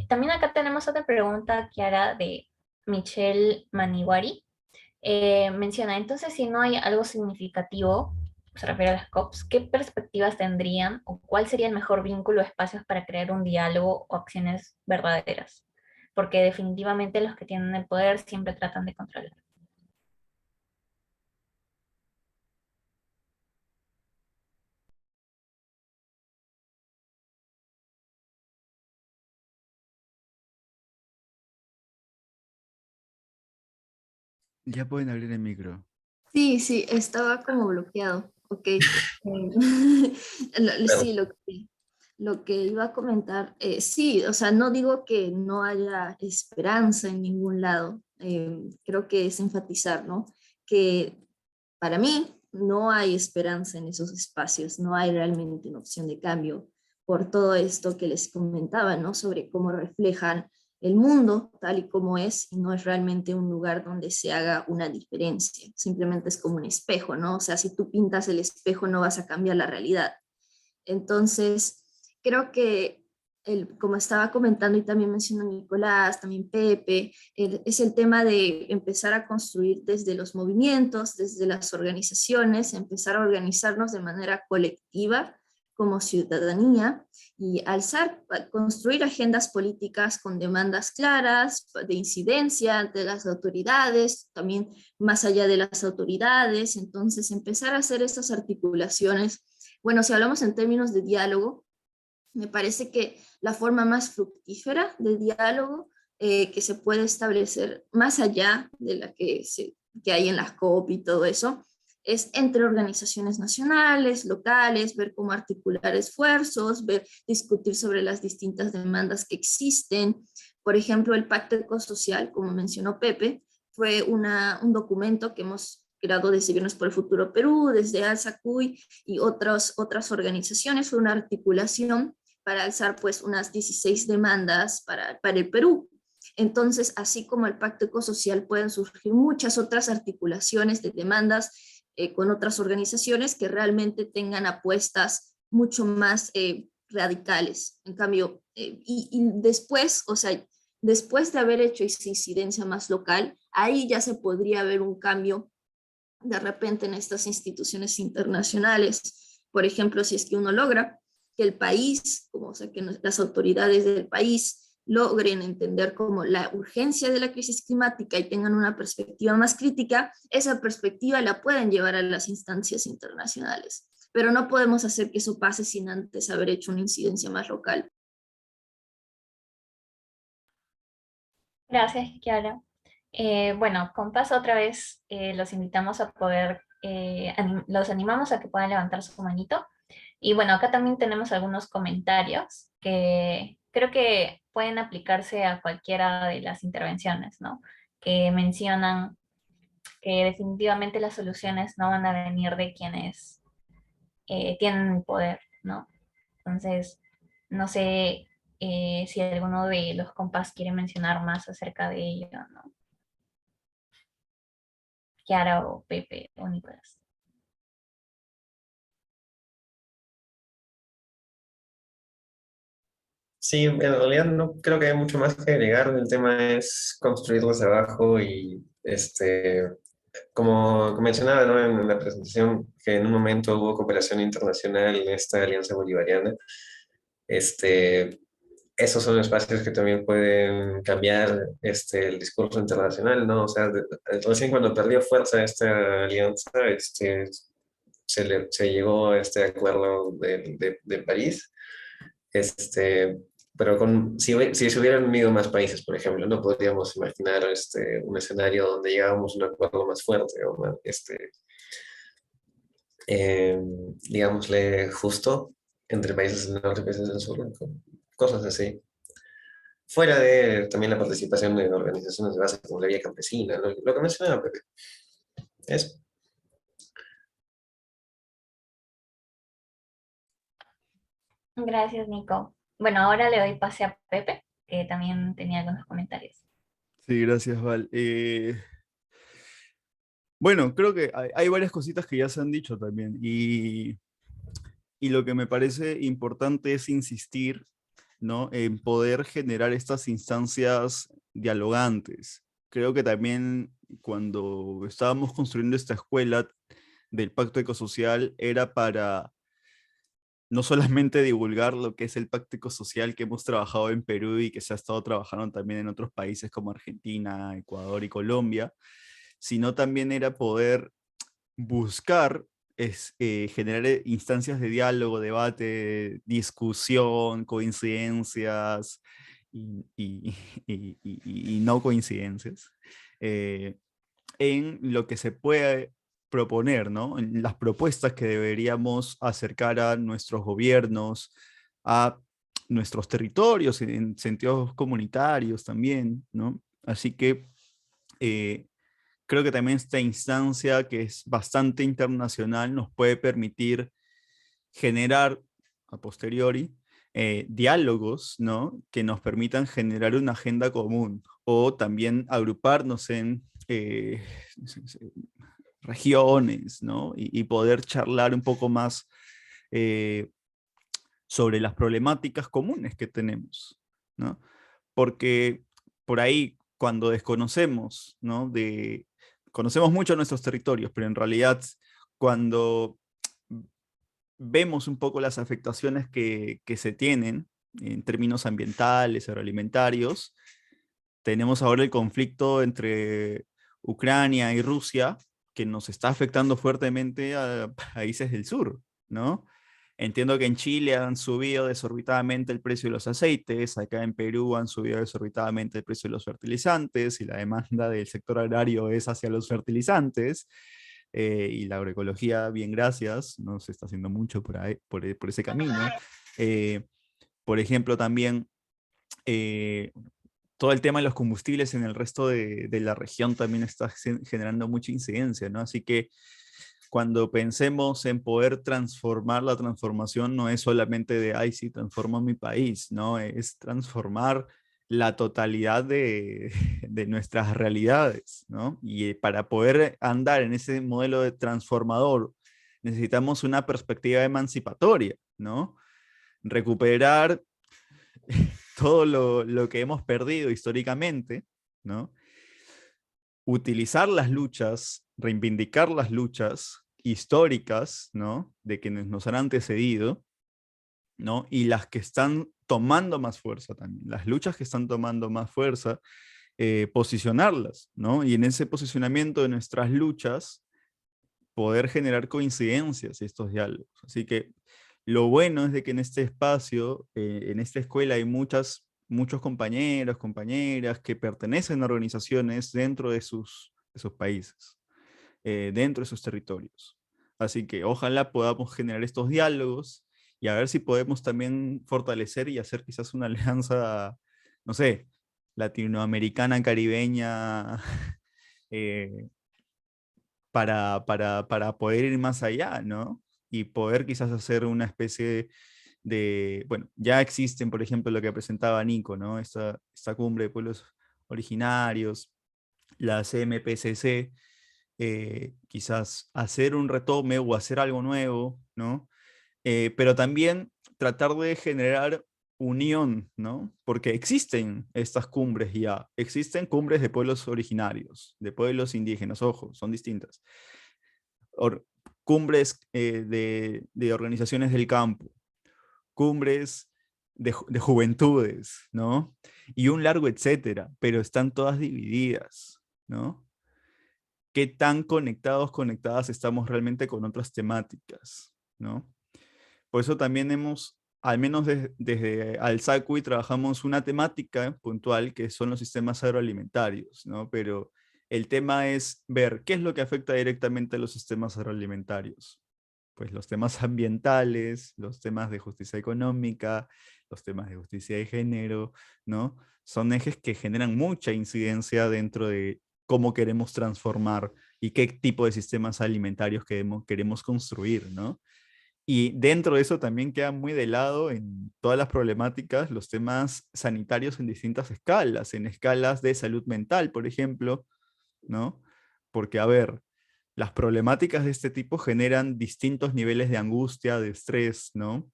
Speaker 2: También acá tenemos otra pregunta, Kiara, de Michelle Maniwari. Menciona, entonces, si no hay algo significativo, se refiere a las COPs, ¿qué perspectivas tendrían o cuál sería el mejor vínculo o espacios para crear un diálogo o acciones verdaderas? Porque definitivamente los que tienen el poder siempre tratan de controlar.
Speaker 1: Ya pueden abrir el micro.
Speaker 3: Sí, sí, estaba como bloqueado. Ok. Sí, lo que iba a comentar, sí, o sea, no digo que no haya esperanza en ningún lado. Creo que es enfatizar, ¿no? Que para mí no hay esperanza en esos espacios, no hay realmente una opción de cambio por todo esto que les comentaba, ¿no? Sobre cómo reflejan el mundo tal y como es, y no es realmente un lugar donde se haga una diferencia, simplemente es como un espejo, ¿no? O sea, si tú pintas el espejo no vas a cambiar la realidad. Entonces, creo que, como estaba comentando y también mencionó Nicolás, también Pepe, es el tema de empezar a construir desde los movimientos, desde las organizaciones, empezar a organizarnos de manera colectiva como ciudadanía y construir agendas políticas con demandas claras de incidencia ante las autoridades, también más allá de las autoridades. Entonces, empezar a hacer estas articulaciones. Bueno, si hablamos en términos de diálogo, me parece que la forma más fructífera de diálogo que se puede establecer más allá de la que hay en las COP y todo eso, es entre organizaciones nacionales, locales, ver cómo articular esfuerzos, discutir sobre las distintas demandas que existen. Por ejemplo, el Pacto Ecosocial, como mencionó Pepe, fue un documento que hemos creado desde Viernes por el Futuro Perú, desde Alza Cuy y otras organizaciones. Fue una articulación para alzar pues unas 16 demandas para el Perú. Entonces, así como el Pacto Ecosocial, pueden surgir muchas otras articulaciones de demandas con otras organizaciones que realmente tengan apuestas mucho más radicales. En cambio, y después, o sea, después de haber hecho esa incidencia más local, ahí ya se podría ver un cambio de repente en estas instituciones internacionales. Por ejemplo, si es que uno logra que el país, como, o sea, que las autoridades del país logren entender como la urgencia de la crisis climática y tengan una perspectiva más crítica, esa perspectiva la pueden llevar a las instancias internacionales. Pero no podemos hacer que eso pase sin antes haber hecho una incidencia más local.
Speaker 2: Gracias, Kiara. Bueno, compas, otra vez los invitamos a poder, los animamos a que puedan levantar su manito. Y bueno, acá también tenemos algunos comentarios que creo que pueden aplicarse a cualquiera de las intervenciones, ¿no? Que mencionan que definitivamente las soluciones no van a venir de quienes tienen el poder, ¿no? Entonces, no sé si alguno de los compas quiere mencionar más acerca de ello, ¿no? Kiara o Pepe o Nicolás.
Speaker 4: Sí, en realidad no creo que haya mucho más que agregar. El tema es construirlo desde abajo y, como mencionaba, ¿no? En la presentación, que en un momento hubo cooperación internacional en esta alianza bolivariana. Este, Esos son espacios que también pueden cambiar el discurso internacional, ¿no? O sea, recién cuando perdió fuerza esta alianza, se llegó a este acuerdo de París, pero si se hubieran unido más países, por ejemplo, no podríamos imaginar un escenario donde llegáramos a un acuerdo más fuerte o más, digámosle, justo entre países del norte y países del sur, ¿no? Cosas así. Fuera de también la participación de organizaciones de base como la Vía Campesina, lo que mencionaba Pepe. Eso.
Speaker 2: Gracias, Nico. Bueno, ahora le doy pase a Pepe, que también tenía algunos comentarios.
Speaker 1: Sí, gracias, Val. Bueno, creo que hay varias cositas que ya se han dicho también y lo que me parece importante es insistir, ¿no? En poder generar estas instancias dialogantes. Creo que también cuando estábamos construyendo esta escuela del Pacto Ecosocial era para no solamente divulgar lo que es el Pacto Ecosocial que hemos trabajado en Perú y que se ha estado trabajando también en otros países como Argentina, Ecuador y Colombia, sino también era poder buscar generar instancias de diálogo, debate, discusión, coincidencias y no coincidencias en lo que se puede proponer, ¿no? En las propuestas que deberíamos acercar a nuestros gobiernos, a nuestros territorios, en sentidos comunitarios también, ¿no? Así que creo que también esta instancia, que es bastante internacional, nos puede permitir generar a posteriori diálogos, ¿no? Que nos permitan generar una agenda común o también agruparnos en regiones, ¿no? Y poder charlar un poco más sobre las problemáticas comunes que tenemos, ¿no? Porque por ahí, cuando desconocemos, ¿no? Conocemos mucho nuestros territorios, pero en realidad cuando vemos un poco las afectaciones que se tienen en términos ambientales, agroalimentarios, tenemos ahora el conflicto entre Ucrania y Rusia, que nos está afectando fuertemente a países del sur, ¿no? Entiendo que en Chile han subido desorbitadamente el precio de los aceites, acá en Perú han subido desorbitadamente el precio de los fertilizantes y la demanda del sector agrario es hacia los fertilizantes. Y la agroecología, bien gracias, no se está haciendo mucho por, ahí, por ese camino. Eh, por ejemplo, también eh, todo el tema de los combustibles en el resto de la región también está generando mucha incidencia, ¿no? Así que cuando pensemos en poder transformar, la transformación no es solamente de, ay, sí, transformo mi país, ¿no? Es transformar la totalidad de nuestras realidades, ¿no? Y para poder andar en ese modelo de transformador, necesitamos una perspectiva emancipatoria, ¿no? Recuperar todo lo que hemos perdido históricamente, ¿no? Utilizar las luchas, reivindicar las luchas históricas, ¿no? De quienes nos han antecedido, ¿no? Y las que están tomando más fuerza también, las luchas que están tomando más fuerza, posicionarlas, ¿no? Y en ese posicionamiento de nuestras luchas, poder generar coincidencias y estos diálogos. Así que lo bueno es de que en este espacio, en esta escuela hay muchos compañeros, compañeras que pertenecen a organizaciones dentro de sus países, dentro de sus territorios. Así que ojalá podamos generar estos diálogos y a ver si podemos también fortalecer y hacer quizás una alianza, no sé, latinoamericana, caribeña, eh, para poder ir más allá, ¿no? Y poder quizás hacer una especie de, bueno, ya existen, por ejemplo, lo que presentaba Nico, ¿no? Esta cumbre de pueblos originarios, la CMPCC, quizás hacer un retome o hacer algo nuevo, ¿no? Pero también tratar de generar unión, ¿no? Porque existen estas cumbres ya, existen cumbres de pueblos originarios, de pueblos indígenas, ojo, son distintas. Or, cumbres de organizaciones del campo, cumbres de juventudes, ¿no? Y un largo etcétera, pero están todas divididas, ¿no? ¿Qué tan conectados, conectadas estamos realmente con otras temáticas, ¿no? Por eso también hemos, al menos desde Alsacui, trabajamos una temática puntual que son los sistemas agroalimentarios, ¿no? Pero el tema es ver qué es lo que afecta directamente a los sistemas agroalimentarios. Pues los temas ambientales, los temas de justicia económica, los temas de justicia de género, ¿no? Son ejes que generan mucha incidencia dentro de cómo queremos transformar y qué tipo de sistemas alimentarios queremos construir, ¿no? Y dentro de eso también queda muy de lado en todas las problemáticas los temas sanitarios en distintas escalas, en escalas de salud mental, por ejemplo, ¿no? Porque, a ver, las problemáticas de este tipo generan distintos niveles de angustia, de estrés, ¿no?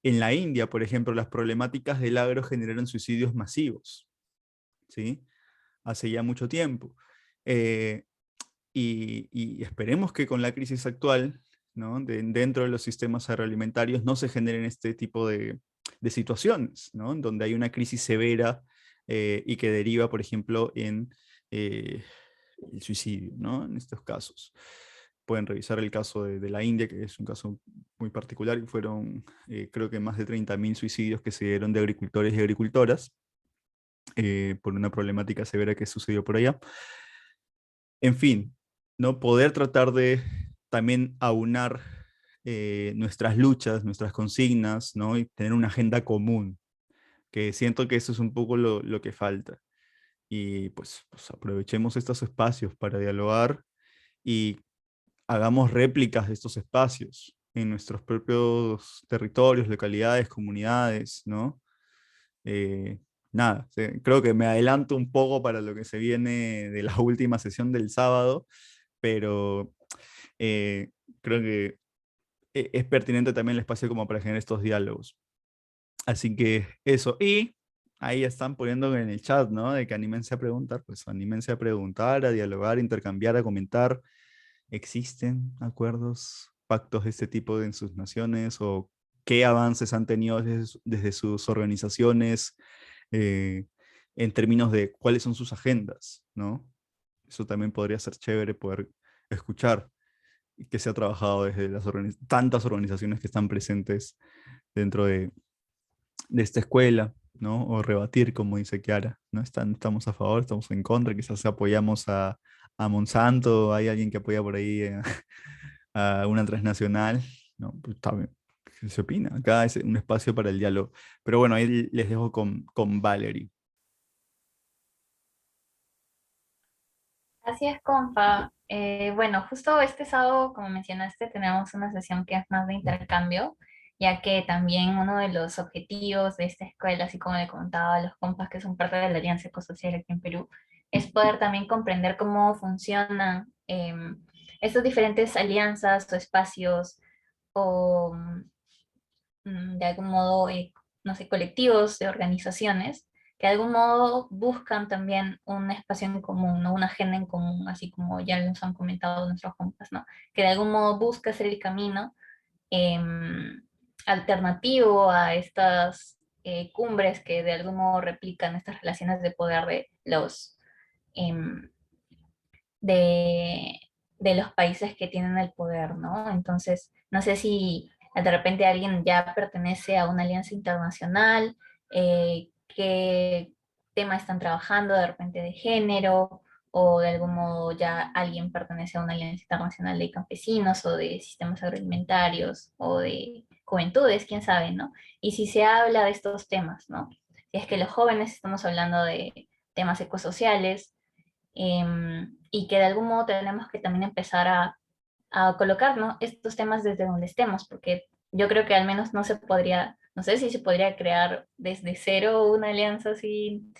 Speaker 1: En la India, por ejemplo, las problemáticas del agro generaron suicidios masivos, ¿sí? Hace ya mucho tiempo. Eh, y esperemos que con la crisis actual, ¿no? Dentro de los sistemas agroalimentarios no se generen este tipo de situaciones, ¿no? Donde hay una crisis severa y que deriva, por ejemplo, en el suicidio, ¿no? En estos casos. Pueden revisar el caso de la India, que es un caso muy particular, y fueron creo que más de 30.000 suicidios que se dieron de agricultores y agricultoras por una problemática severa que sucedió por allá. En fin, ¿no? Poder tratar de también aunar nuestras luchas, nuestras consignas, ¿no? Y tener una agenda común, que siento que eso es un poco lo que falta. Y pues aprovechemos estos espacios para dialogar y hagamos réplicas de estos espacios, en nuestros propios territorios, localidades, comunidades, ¿no? Nada, creo que me adelanto un poco para lo que se viene de la última sesión del sábado, pero creo que es pertinente también el espacio como para generar estos diálogos. Así que eso. Y ahí están poniendo en el chat, ¿no? De que anímense a preguntar, pues anímense a preguntar, a dialogar, a intercambiar, a comentar. ¿Existen acuerdos, pactos de este tipo en sus naciones? ¿O qué avances han tenido desde sus organizaciones en términos de cuáles son sus agendas, ¿no? Eso también podría ser chévere poder escuchar y que se ha trabajado desde las tantas organizaciones que están presentes dentro de esta escuela, ¿no? O rebatir, como dice Kiara, ¿no? Estamos a favor, estamos en contra, quizás apoyamos a Monsanto, hay alguien que apoya por ahí a una transnacional, ¿no? Pues está bien. ¿Qué se opina? Acá es un espacio para el diálogo. Pero bueno, ahí les dejo con Valerie.
Speaker 2: Así es, compa. Bueno, justo este sábado, como mencionaste, tenemos una sesión que es más de intercambio, ya que también uno de los objetivos de esta escuela, así como le contaba a los compas que son parte de la Alianza Ecosocial aquí en Perú, es poder también comprender cómo funcionan estas diferentes alianzas o espacios o de algún modo, no sé, colectivos de organizaciones que de algún modo buscan también un espacio en común, ¿no? Una agenda en común, así como ya nos han comentado nuestros compas, ¿no? Que de algún modo busca ser el camino alternativo a estas cumbres que de algún modo replican estas relaciones de poder de em, de, de los países que tienen el poder, ¿no? Entonces, no sé si de repente alguien ya pertenece a una alianza internacional, qué tema están trabajando, de repente de género, o de algún modo ya alguien pertenece a una alianza internacional de campesinos o de sistemas agroalimentarios o de juventudes, quién sabe, ¿no? Y si se habla de estos temas, ¿no? Si es que los jóvenes estamos hablando de temas ecosociales, y que de algún modo tenemos que también empezar a colocar, ¿no? Estos temas desde donde estemos, porque yo creo que al menos no se podría, no sé si se podría crear desde cero una alianza así,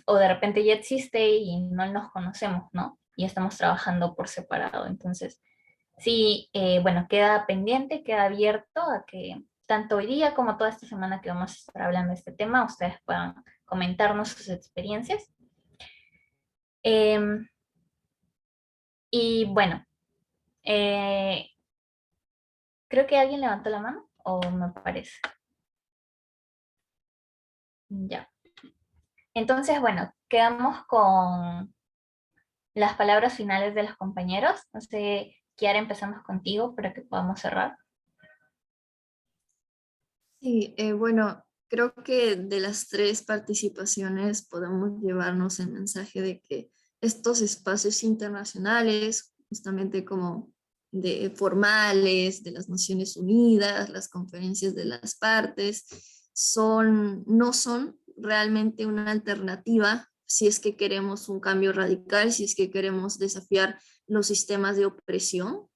Speaker 2: o de repente ya existe y no nos conocemos, ¿no? Y estamos trabajando por separado. Entonces, sí, bueno, queda pendiente, queda abierto a que tanto hoy día como toda esta semana que vamos a estar hablando de este tema, ustedes puedan comentarnos sus experiencias. Em, y bueno, eh, creo que alguien levantó la mano, o me parece. Ya. Entonces, bueno, quedamos con las palabras finales de los compañeros. No sé, Kiara, empezamos contigo para que podamos cerrar.
Speaker 3: Sí, bueno, creo que de las tres participaciones podemos llevarnos el mensaje de que estos espacios internacionales, justamente como de formales, de las Naciones Unidas, las conferencias de las partes, no son realmente una alternativa si es que queremos un cambio radical, si es que queremos desafiar los sistemas de opresión.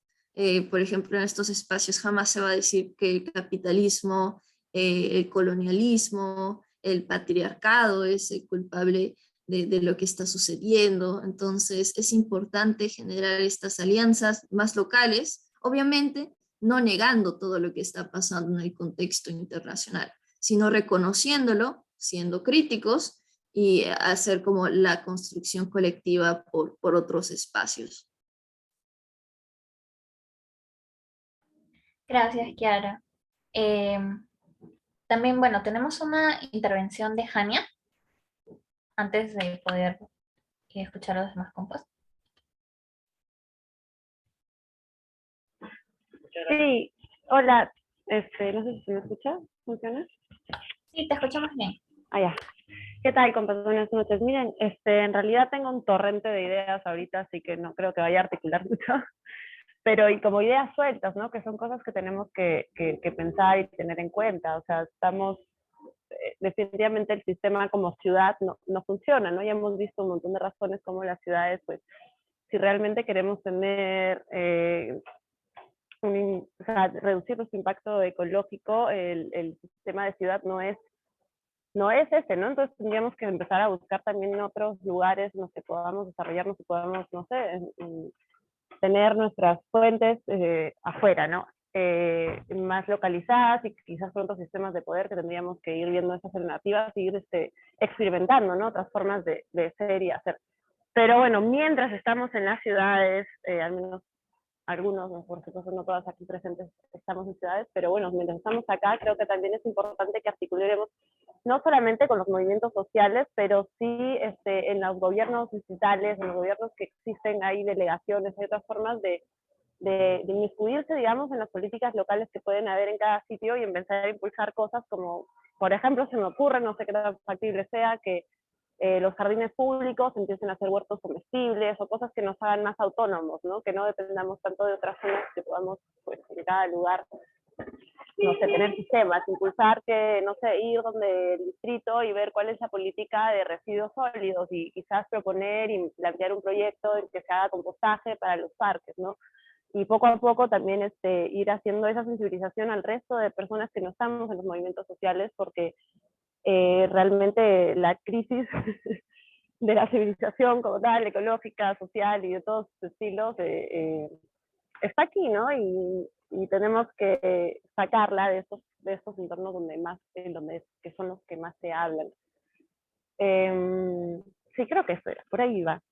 Speaker 3: Por ejemplo, en estos espacios jamás se va a decir que el capitalismo, el colonialismo, el patriarcado es el culpable de lo que está sucediendo. Entonces es importante generar estas alianzas más locales, obviamente no negando todo lo que está pasando en el contexto internacional, sino reconociéndolo, siendo críticos y hacer como la construcción colectiva por otros espacios.
Speaker 2: Gracias, Kiara. También, bueno, tenemos una intervención de Jania antes de poder escuchar a los demás compas.
Speaker 6: Sí, hola, no sé si se me escucha, ¿funciona?
Speaker 2: Sí, te escuchamos bien.
Speaker 6: Ah, ya. ¿Qué tal, compas? Buenas noches. Miren, en realidad tengo un torrente de ideas ahorita, así que no creo que vaya a articular mucho, pero y como ideas sueltas, ¿no? Que son cosas que tenemos que pensar y tener en cuenta. O sea, definitivamente el sistema como ciudad no funciona, ¿no? Ya hemos visto un montón de razones como las ciudades, pues, si realmente queremos tener o sea, reducir nuestro impacto ecológico, el sistema de ciudad no es ese, ¿no? Entonces tendríamos que empezar a buscar también en otros lugares en los que podamos desarrollarnos y podamos, no sé, tener nuestras fuentes afuera, ¿no? Más localizadas y quizás con otros sistemas de poder que tendríamos que ir viendo esas alternativas y ir experimentando, ¿no? Otras formas de ser y hacer. Pero bueno, mientras estamos en las ciudades, al menos algunos, por supuesto no todas aquí presentes estamos en ciudades, pero bueno, mientras estamos acá, creo que también es importante que articulemos no solamente con los movimientos sociales, pero sí en los gobiernos distritales, en los gobiernos que existen, hay delegaciones, hay otras formas de inmiscuirse, digamos, en las políticas locales que pueden haber en cada sitio y empezar a impulsar cosas como, por ejemplo, se me ocurre, no sé qué tan factible sea, que los jardines públicos empiecen a hacer huertos comestibles o cosas que nos hagan más autónomos, ¿no? Que no dependamos tanto de otras zonas, que podamos, pues, en cada lugar, no sé, tener sistemas, impulsar que, no sé, ir donde el distrito y ver cuál es la política de residuos sólidos y quizás proponer y plantear un proyecto en que se haga compostaje para los parques, ¿no? Y poco a poco también ir haciendo esa sensibilización al resto de personas que no estamos en los movimientos sociales, porque realmente la crisis de la civilización como tal, ecológica, social y de todos sus estilos, está aquí, ¿no? Y tenemos que sacarla de estos entornos que son los que más se hablan. Sí, creo que eso era, por ahí va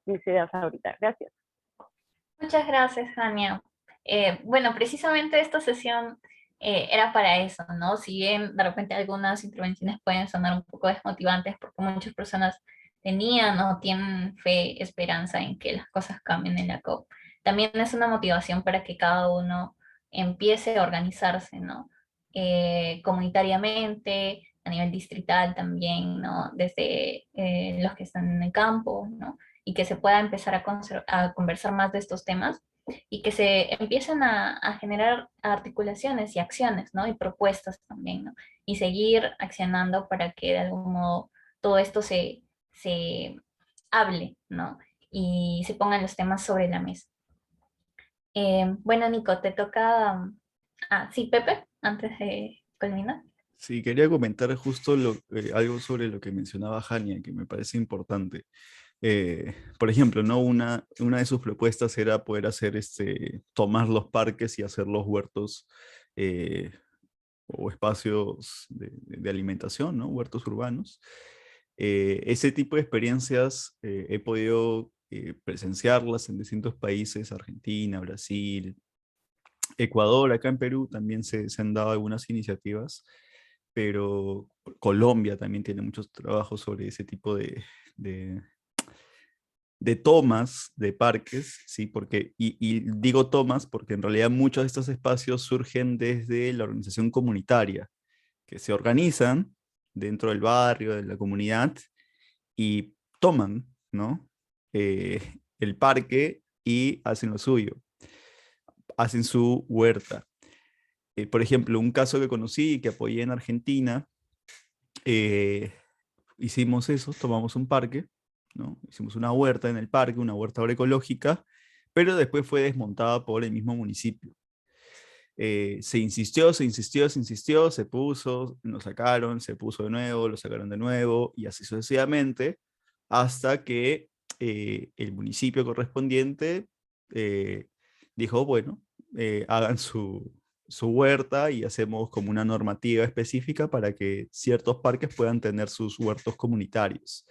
Speaker 6: mis ideas ahorita. Gracias.
Speaker 2: Muchas gracias, Jania. Bueno, precisamente esta sesión era para eso, ¿no? Si bien de repente algunas intervenciones pueden sonar un poco desmotivantes porque muchas personas tenían o tienen fe, esperanza en que las cosas cambien en la COP, también es una motivación para que cada uno empiece a organizarse, ¿no? Comunitariamente, a nivel distrital también, ¿no? Desde los que están en el campo, ¿no? Y que se pueda empezar a conversar más de estos temas y que se empiecen a generar articulaciones y acciones, ¿no? Y propuestas también, ¿no? Y seguir accionando para que de algún modo todo esto se hable, ¿no? Y se pongan los temas sobre la mesa. Bueno, Nico, te toca... sí, Pepe, antes de culminar.
Speaker 1: Sí, quería comentar justo algo sobre lo que mencionaba Jania, que me parece importante. Por ejemplo, ¿no? Una de sus propuestas era poder hacer tomar los parques y hacer los huertos o espacios de alimentación, ¿no? Huertos urbanos. Ese tipo de experiencias he podido presenciarlas en distintos países, Argentina, Brasil, Ecuador, acá en Perú también se han dado algunas iniciativas, pero Colombia también tiene muchos trabajos sobre ese tipo de, de tomas de parques, ¿sí? Y digo tomas porque en realidad muchos de estos espacios surgen desde la organización comunitaria, que se organizan dentro del barrio, de la comunidad, y toman, ¿no? El parque y hacen lo suyo, hacen su huerta. Por ejemplo, un caso que conocí y que apoyé en Argentina, hicimos eso, tomamos un parque, ¿no? Hicimos una huerta en el parque, una huerta agroecológica, pero después fue desmontada por el mismo municipio. Se insistió, se insistió, se insistió, se puso, lo sacaron, se puso de nuevo, lo sacaron de nuevo, y así sucesivamente, hasta que el municipio correspondiente dijo, bueno, hagan su huerta y hacemos como una normativa específica para que ciertos parques puedan tener sus huertos comunitarios.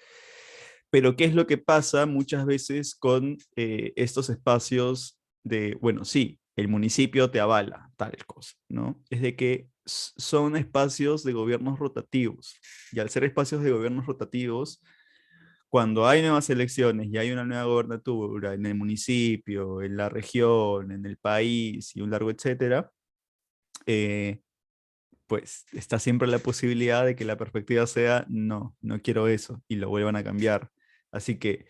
Speaker 1: Pero ¿qué es lo que pasa muchas veces con estos espacios de, bueno, sí, el municipio te avala tal cosa, ¿no? Es de que son espacios de gobiernos rotativos, y al ser espacios de gobiernos rotativos, cuando hay nuevas elecciones y hay una nueva gobernatura en el municipio, en la región, en el país y un largo etcétera, pues está siempre la posibilidad de que la perspectiva sea, no, no quiero eso, y lo vuelvan a cambiar. Así que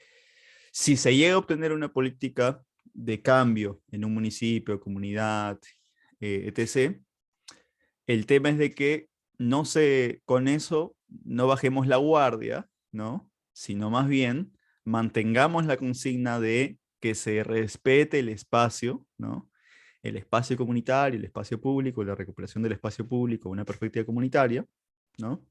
Speaker 1: si se llega a obtener una política de cambio en un municipio, comunidad, etc., el tema es de que con eso no bajemos la guardia, ¿no? Sino más bien mantengamos la consigna de que se respete el espacio, ¿no? el espacio comunitario, el espacio público, la recuperación del espacio público, una perspectiva comunitaria, ¿no?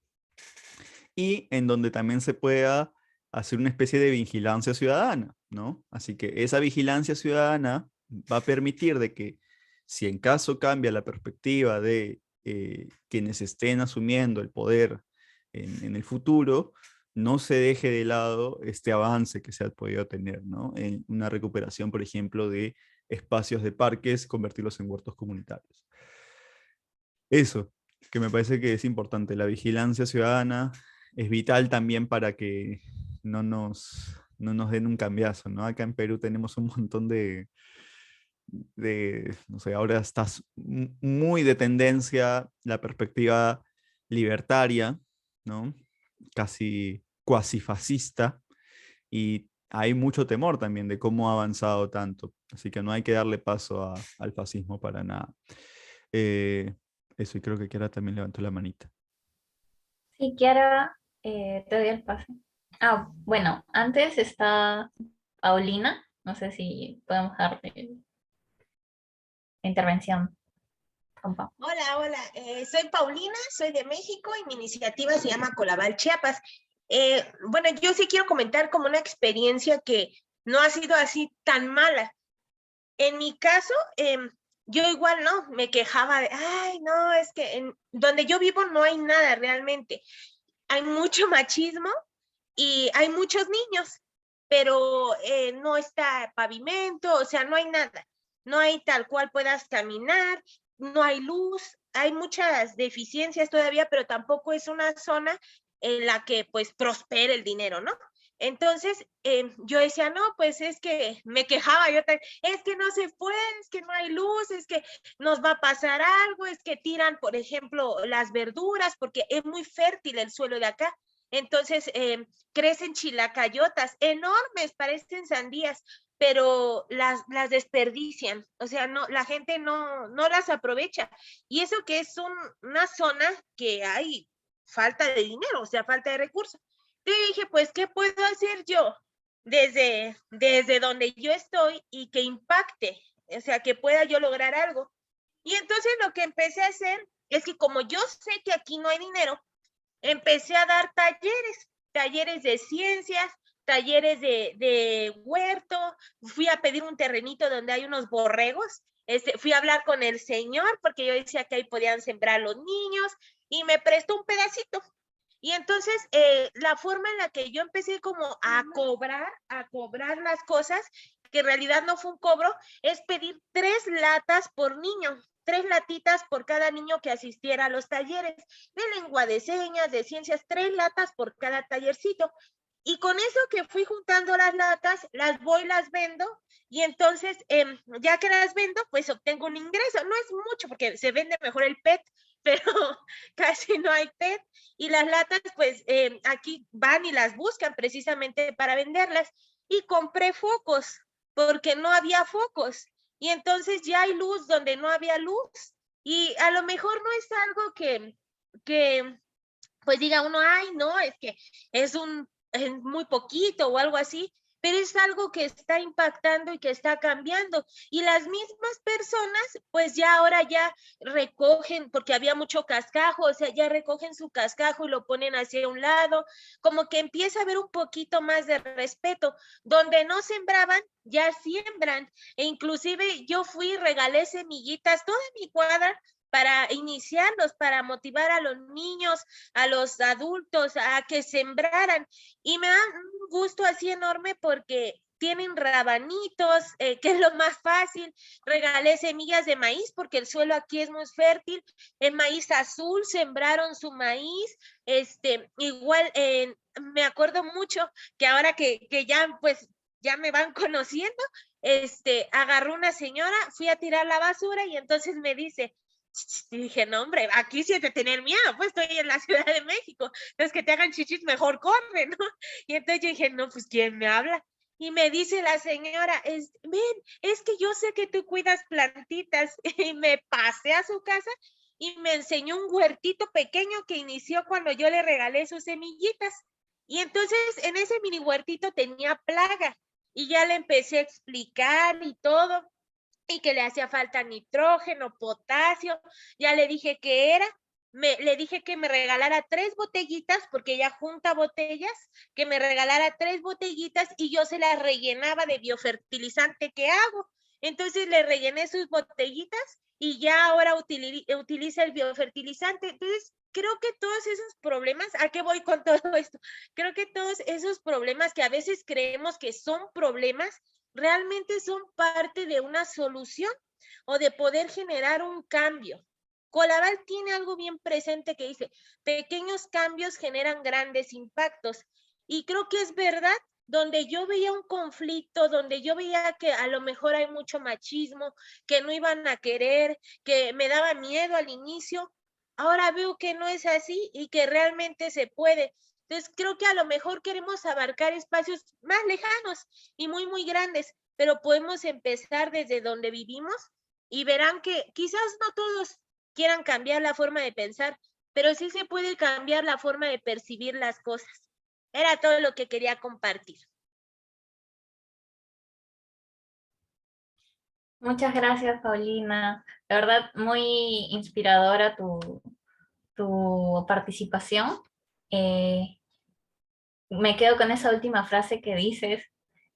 Speaker 1: Y en donde también se pueda hacer una especie de vigilancia ciudadana, ¿no? Así que esa vigilancia ciudadana va a permitir de que si en caso cambia la perspectiva de quienes estén asumiendo el poder en el futuro, no se deje de lado este avance que se ha podido tener, ¿no? En una recuperación, por ejemplo, de espacios de parques, convertirlos en huertos comunitarios. Eso, que me parece que es importante. La vigilancia ciudadana es vital también para que no nos den un cambiazo, ¿no? Acá en Perú tenemos un montón no sé, ahora está muy de tendencia la perspectiva libertaria, ¿no? Casi cuasi fascista, y hay mucho temor también de cómo ha avanzado tanto, así que no hay que darle paso al fascismo para nada. Eso, y creo que Kiara también levantó la manita.
Speaker 2: Sí, Kiara, te doy el pase. Ah, bueno, antes está Paulina, no sé si podemos darle intervención, compa.
Speaker 7: Hola, hola. Soy Paulina, soy de México y mi iniciativa se llama Colaval Chiapas. Bueno, yo sí quiero comentar como una experiencia que no ha sido así tan mala. En mi caso, yo igual no, me quejaba de, ay, no, es que en donde yo vivo no hay nada realmente. Hay mucho machismo y hay muchos niños, pero no está pavimento, o sea, no hay nada. No hay tal cual puedas caminar, no hay luz, hay muchas deficiencias todavía, pero tampoco es una zona en la que pues prospere el dinero, ¿no? Entonces, yo decía, no, pues es que me quejaba, es que no se puede, es que no hay luz, es que nos va a pasar algo, es que tiran, por ejemplo, las verduras, porque es muy fértil el suelo de acá. Entonces, crecen chilacayotas enormes, parecen sandías, pero las desperdician, o sea, no, la gente no las aprovecha. Y eso que es una zona que hay falta de dinero, o sea, falta de recursos. Entonces dije, pues, ¿qué puedo hacer yo desde donde yo estoy y que impacte? O sea, que pueda yo lograr algo. Y entonces lo que empecé a hacer es que como yo sé que aquí no hay dinero, empecé a dar talleres de ciencias, talleres de huerto, fui a pedir un terrenito donde hay unos borregos, fui a hablar con el señor porque yo decía que ahí podían sembrar los niños y me prestó un pedacito. Y entonces la forma en la que yo empecé como a cobrar las cosas, que en realidad no fue un cobro, es pedir 3 latas por niño, 3 latitas por cada niño que asistiera a los talleres de lengua de señas, de ciencias, 3 latas por cada tallercito. Y con eso que fui juntando las latas, las voy, las vendo, y entonces, ya que las vendo, pues obtengo un ingreso. No es mucho, porque se vende mejor el PET, pero casi no hay PET. Y las latas, pues, aquí van y las buscan precisamente para venderlas. Y compré focos, porque no había focos. Y entonces ya hay luz donde no había luz. Y a lo mejor no es algo que pues diga uno, ay, no, es que es muy poquito o algo así, pero es algo que está impactando y que está cambiando. Y las mismas personas, pues ya ahora ya recogen, porque había mucho cascajo, o sea, ya recogen su cascajo y lo ponen hacia un lado, como que empieza a haber un poquito más de respeto. Donde no sembraban, ya siembran. E inclusive yo fui y regalé semillitas, toda mi cuadra, para iniciarlos, para motivar a los niños, a los adultos, a que sembraran. Y me da un gusto así enorme porque tienen rabanitos, que es lo más fácil. Regalé semillas de maíz porque el suelo aquí es muy fértil. En maíz azul sembraron su maíz. Igual, me acuerdo mucho que ahora que ya, pues, ya me van conociendo, agarró una señora, fui a tirar la basura y entonces me dice, y dije, no, hombre, aquí sí es de tener miedo, pues estoy en la Ciudad de México, entonces que te hagan chichis, mejor corre, ¿no? Y entonces yo dije, no, pues ¿quién me habla? Y me dice la señora, ven, es que yo sé que tú cuidas plantitas, y me pasé a su casa y me enseñó un huertito pequeño que inició cuando yo le regalé sus semillitas. Y entonces en ese mini huertito tenía plaga, y ya le empecé a explicar y todo. y que le hacía falta nitrógeno, potasio. Ya le dije que era, le dije que me regalara 3 botellitas, porque ella junta botellas, que me regalara 3 botellitas y yo se las rellenaba de biofertilizante que hago. Entonces le rellené sus botellitas y ya ahora utiliza el biofertilizante. Entonces, creo que todos esos problemas, ¿a qué voy con todo esto? Creo que todos esos problemas que a veces creemos que son problemas, realmente son parte de una solución o de poder generar un cambio. Colaval tiene algo bien presente que dice, pequeños cambios generan grandes impactos. Y creo que es verdad, donde yo veía un conflicto, donde yo veía que a lo mejor hay mucho machismo, que no iban a querer, que me daba miedo al inicio, ahora veo que no es así y que realmente se puede. Entonces creo que a lo mejor queremos abarcar espacios más lejanos y muy, muy grandes, pero podemos empezar desde donde vivimos y verán que quizás no todos quieran cambiar la forma de pensar, pero sí se puede cambiar la forma de percibir las cosas. Era todo lo que quería compartir.
Speaker 2: Muchas gracias, Paulina. La verdad, muy inspiradora tu participación. Me quedo con esa última frase que dices,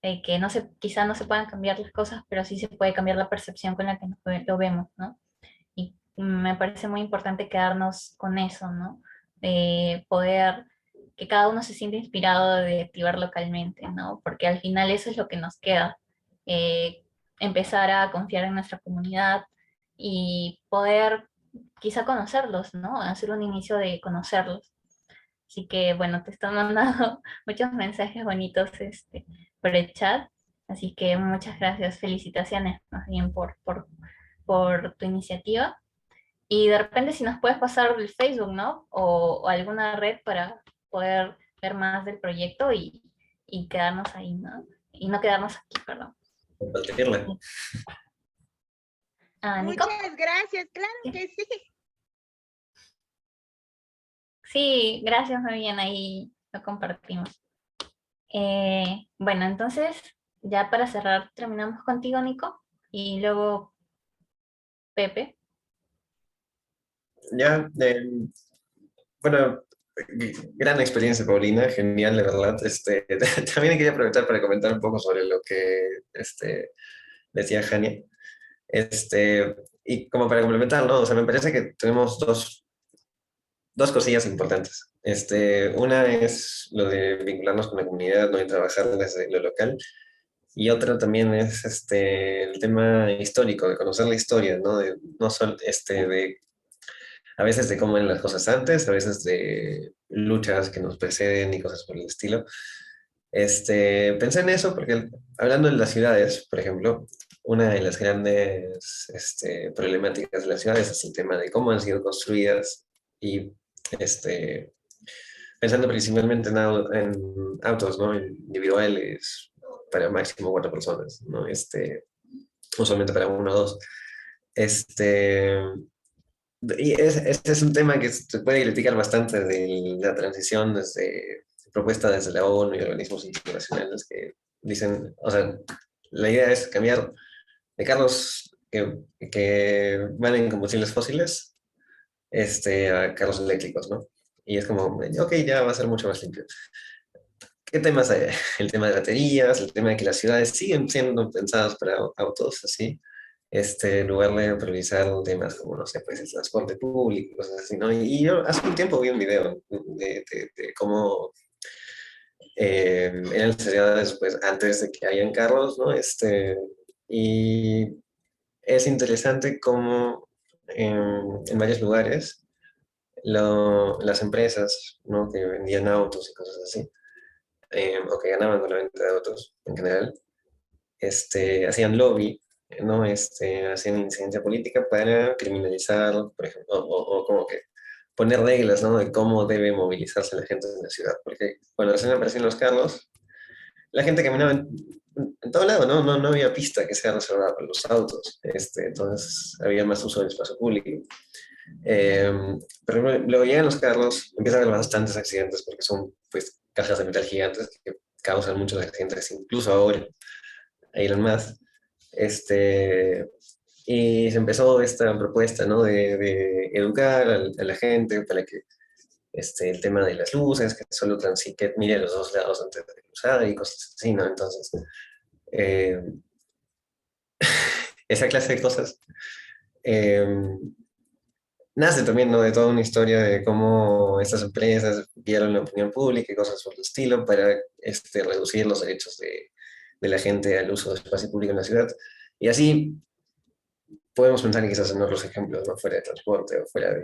Speaker 2: de que no se, quizá no se puedan cambiar las cosas, pero sí se puede cambiar la percepción con la que lo vemos, ¿no? Y me parece muy importante quedarnos con eso, ¿no? De poder que cada uno se sienta inspirado de activar localmente, ¿no? Porque al final eso es lo que nos queda. eh, Empezar a confiar en nuestra comunidad y poder quizá conocerlos, ¿no? Hacer un inicio de conocerlos. Así que bueno, te están mandando muchos mensajes bonitos por el chat. Así que muchas gracias, felicitaciones más bien por tu iniciativa. Y de repente si nos puedes pasar el Facebook, ¿no? O alguna red para poder ver más del proyecto y quedarnos ahí, ¿no? Y no quedarnos aquí, perdón.
Speaker 4: Compartirla.
Speaker 2: Ah, Nico.
Speaker 7: Muchas gracias, claro que sí.
Speaker 2: Sí, gracias, muy bien, ahí lo compartimos. Bueno, entonces, ya para cerrar, terminamos contigo, Nico, y luego Pepe.
Speaker 4: Ya, bueno, gran experiencia, Paulina, genial, de verdad. También quería aprovechar para comentar un poco sobre lo que decía Jania. Y como para complementar, ¿no? O sea, me parece que tenemos dos cosillas importantes. Una es lo de vincularnos con la comunidad, ¿no? Y trabajar desde lo local. Y otra también es el tema histórico, de conocer la historia, ¿no? No solo de a veces de cómo eran las cosas antes, a veces de luchas que nos preceden y cosas por el estilo. Pensé en eso porque hablando de las ciudades, por ejemplo, una de las grandes problemáticas de las ciudades es el tema de cómo han sido construidas y pensando principalmente en autos, ¿no? Individuales para máximo 4 personas, ¿no? Usualmente para uno o dos. Y ese es un tema que se puede criticar bastante de la transición propuesta desde la ONU y organismos internacionales que dicen, o sea, la idea es cambiar de carros que van en combustibles fósiles a carros eléctricos, ¿no? Y es como, ok, ya va a ser mucho más limpio. ¿Qué temas hay? El tema de baterías, el tema de que las ciudades siguen siendo pensadas para autos, así, en lugar de priorizar temas como, no sé, pues el transporte público, cosas así, ¿no? Y yo hace un tiempo vi un video de cómo eran las ciudades, pues, antes de que hayan carros, ¿no? Y es interesante cómo en varios lugares las empresas, ¿no? Que vendían autos y cosas así, o que ganaban con la venta de autos en general, hacían lobby, ¿no? Hacían incidencia política para criminalizar, por ejemplo, o como que poner reglas, ¿no? De cómo debe movilizarse la gente en la ciudad. Porque cuando recién aparecieron los carros, la gente caminaba en todo lado, ¿no? No había pista que sea reservada para los autos. Entonces había más uso del espacio público. Pero luego llegan los carros, empiezan a haber bastantes accidentes porque son, pues, cajas de metal gigantes que causan muchos accidentes, incluso ahora. Elon Musk Y se empezó esta propuesta, ¿no? De educar a la gente para que el tema de las luces, que solo que mire los dos lados antes de cruzar y cosas así, ¿no? Entonces, eh, esa clase de cosas eh, nace también, ¿no? De toda una historia de cómo estas empresas vieron la opinión pública y cosas por el estilo para reducir los derechos de la gente al uso de espacio público en la ciudad. Y así podemos pensar en quizás en otros ejemplos, ¿no? Fuera de transporte o fuera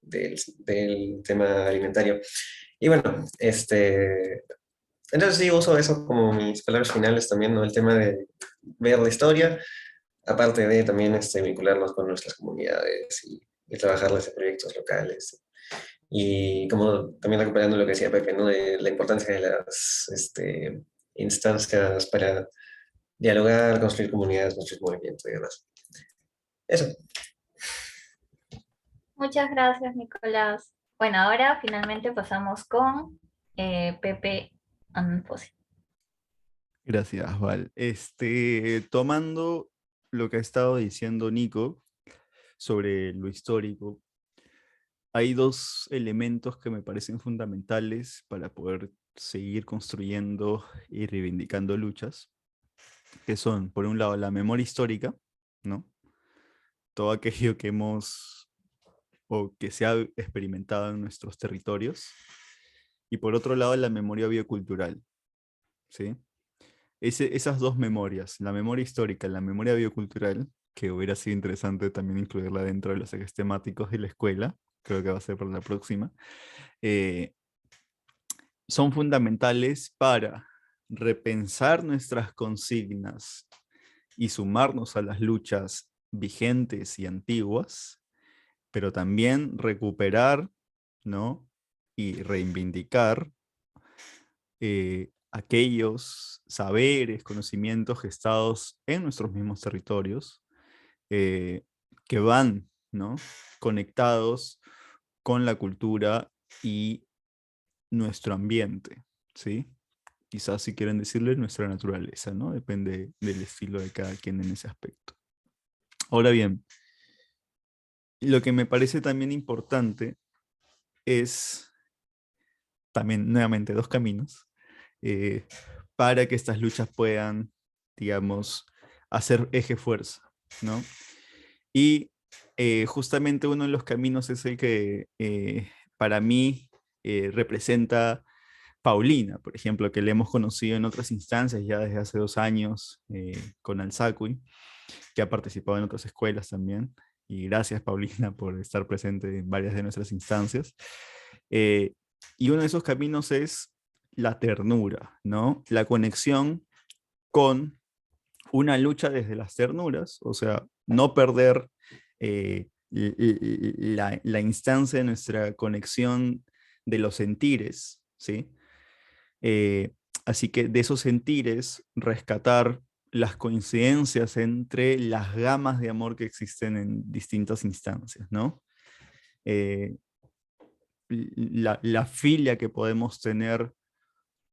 Speaker 4: del tema alimentario. Y bueno, entonces sí uso eso como mis palabras finales también, ¿no? El tema de ver la historia, aparte de también vincularnos con nuestras comunidades y trabajarles en proyectos locales. Y como también recuperando lo que decía Pepe, ¿no? De la importancia de las instancias para dialogar, construir comunidades, construir movimiento y demás. Eso.
Speaker 2: Muchas gracias, Nicolás. Bueno, ahora finalmente pasamos con Pepe Anfosi.
Speaker 1: Gracias, Val. Tomando lo que ha estado diciendo Nico sobre lo histórico, hay dos elementos que me parecen fundamentales para poder seguir construyendo y reivindicando luchas, que son, por un lado, la memoria histórica, ¿no? Todo aquello que hemos o que se ha experimentado en nuestros territorios, y por otro lado, la memoria biocultural, ¿sí? Esas dos memorias, la memoria histórica y la memoria biocultural, que hubiera sido interesante también incluirla dentro de los ejes temáticos de la escuela, creo que va a ser para la próxima, son fundamentales para repensar nuestras consignas y sumarnos a las luchas vigentes y antiguas, pero también recuperar, ¿no? Y reivindicar aquellos saberes, conocimientos gestados en nuestros mismos territorios, que van, ¿no? Conectados con la cultura y nuestro ambiente, ¿sí? Quizás si quieren decirle nuestra naturaleza, ¿no? Depende del estilo de cada quien en ese aspecto. Ahora bien, lo que me parece también importante es también nuevamente dos caminos para que estas luchas puedan, digamos, hacer eje fuerza, ¿no? Y justamente uno de los caminos es el que para mí representa Paulina, por ejemplo, que le hemos conocido en otras instancias ya desde hace 2 años con Alsacui, que ha participado en otras escuelas también. Y gracias, Paulina, por estar presente en varias de nuestras instancias. Y uno de esos caminos es la ternura, ¿no? La conexión con una lucha desde las ternuras, o sea, no perder la instancia de nuestra conexión de los sentires, ¿sí? Así que de esos sentires, rescatar las coincidencias entre las gamas de amor que existen en distintas instancias, ¿no? La filia que podemos tener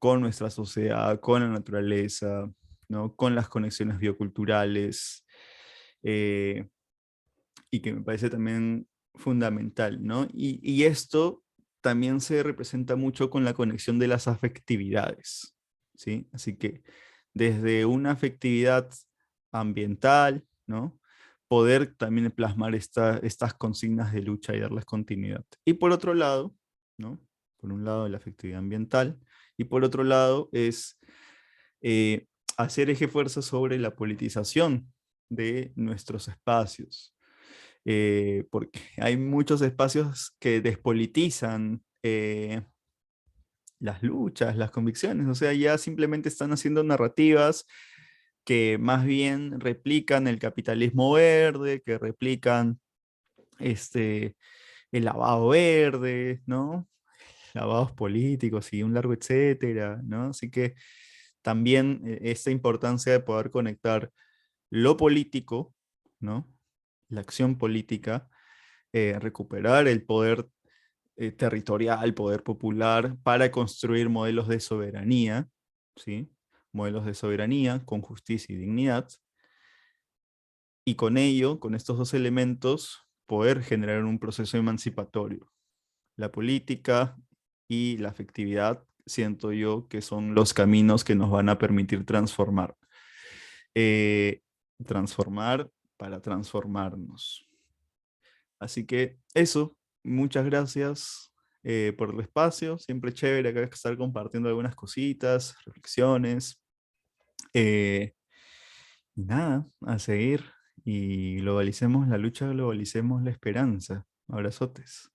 Speaker 1: con nuestra sociedad, con la naturaleza, ¿no? Con las conexiones bioculturales, y que me parece también fundamental, ¿no? Y esto también se representa mucho con la conexión de las afectividades, ¿sí? Así que desde una afectividad ambiental, ¿no? Poder también plasmar estas consignas de lucha y darles continuidad. Y por otro lado, ¿no? Por un lado la afectividad ambiental, y por otro lado es hacer eje fuerza sobre la politización de nuestros espacios. Porque hay muchos espacios que despolitizan las luchas, las convicciones, o sea, ya simplemente están haciendo narrativas que más bien replican el capitalismo verde, que replican el lavado verde, ¿no? Lavados políticos y un largo etcétera, ¿no? Así que también esta importancia de poder conectar lo político, ¿no? La acción política, recuperar el poder territorial, poder popular, para construir modelos de soberanía, ¿sí? Modelos de soberanía con justicia y dignidad, y con ello, con estos dos elementos, poder generar un proceso emancipatorio. La política y la afectividad, siento yo que son los caminos que nos van a permitir transformar. Transformar para transformarnos. Así que eso, muchas gracias por el espacio, siempre chévere acá estar compartiendo algunas cositas, reflexiones. Y nada, a seguir y globalicemos la lucha, globalicemos la esperanza. Abrazotes.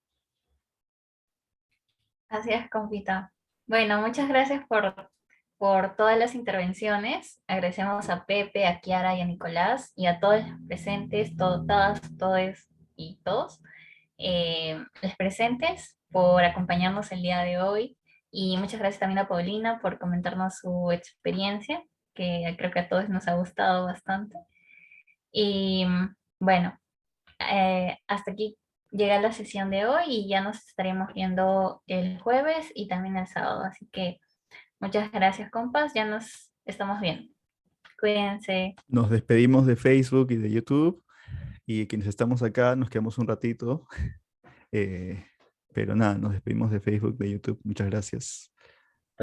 Speaker 2: Gracias, compita. Bueno, muchas gracias por todas las intervenciones. Agradecemos a Pepe, a Kiara y a Nicolás y a todos los presentes, todas, todes y todos, los presentes por acompañarnos el día de hoy. Y muchas gracias también a Paulina por comentarnos su experiencia, que creo que a todos nos ha gustado bastante. Y bueno, hasta aquí llega la sesión de hoy y ya nos estaremos viendo el jueves y también el sábado. Así que muchas gracias, compas. Ya nos estamos viendo. Cuídense.
Speaker 1: Nos despedimos de Facebook y de YouTube y quienes estamos acá nos quedamos un ratito. Pero nada, nos despedimos de Facebook, de YouTube. Muchas gracias.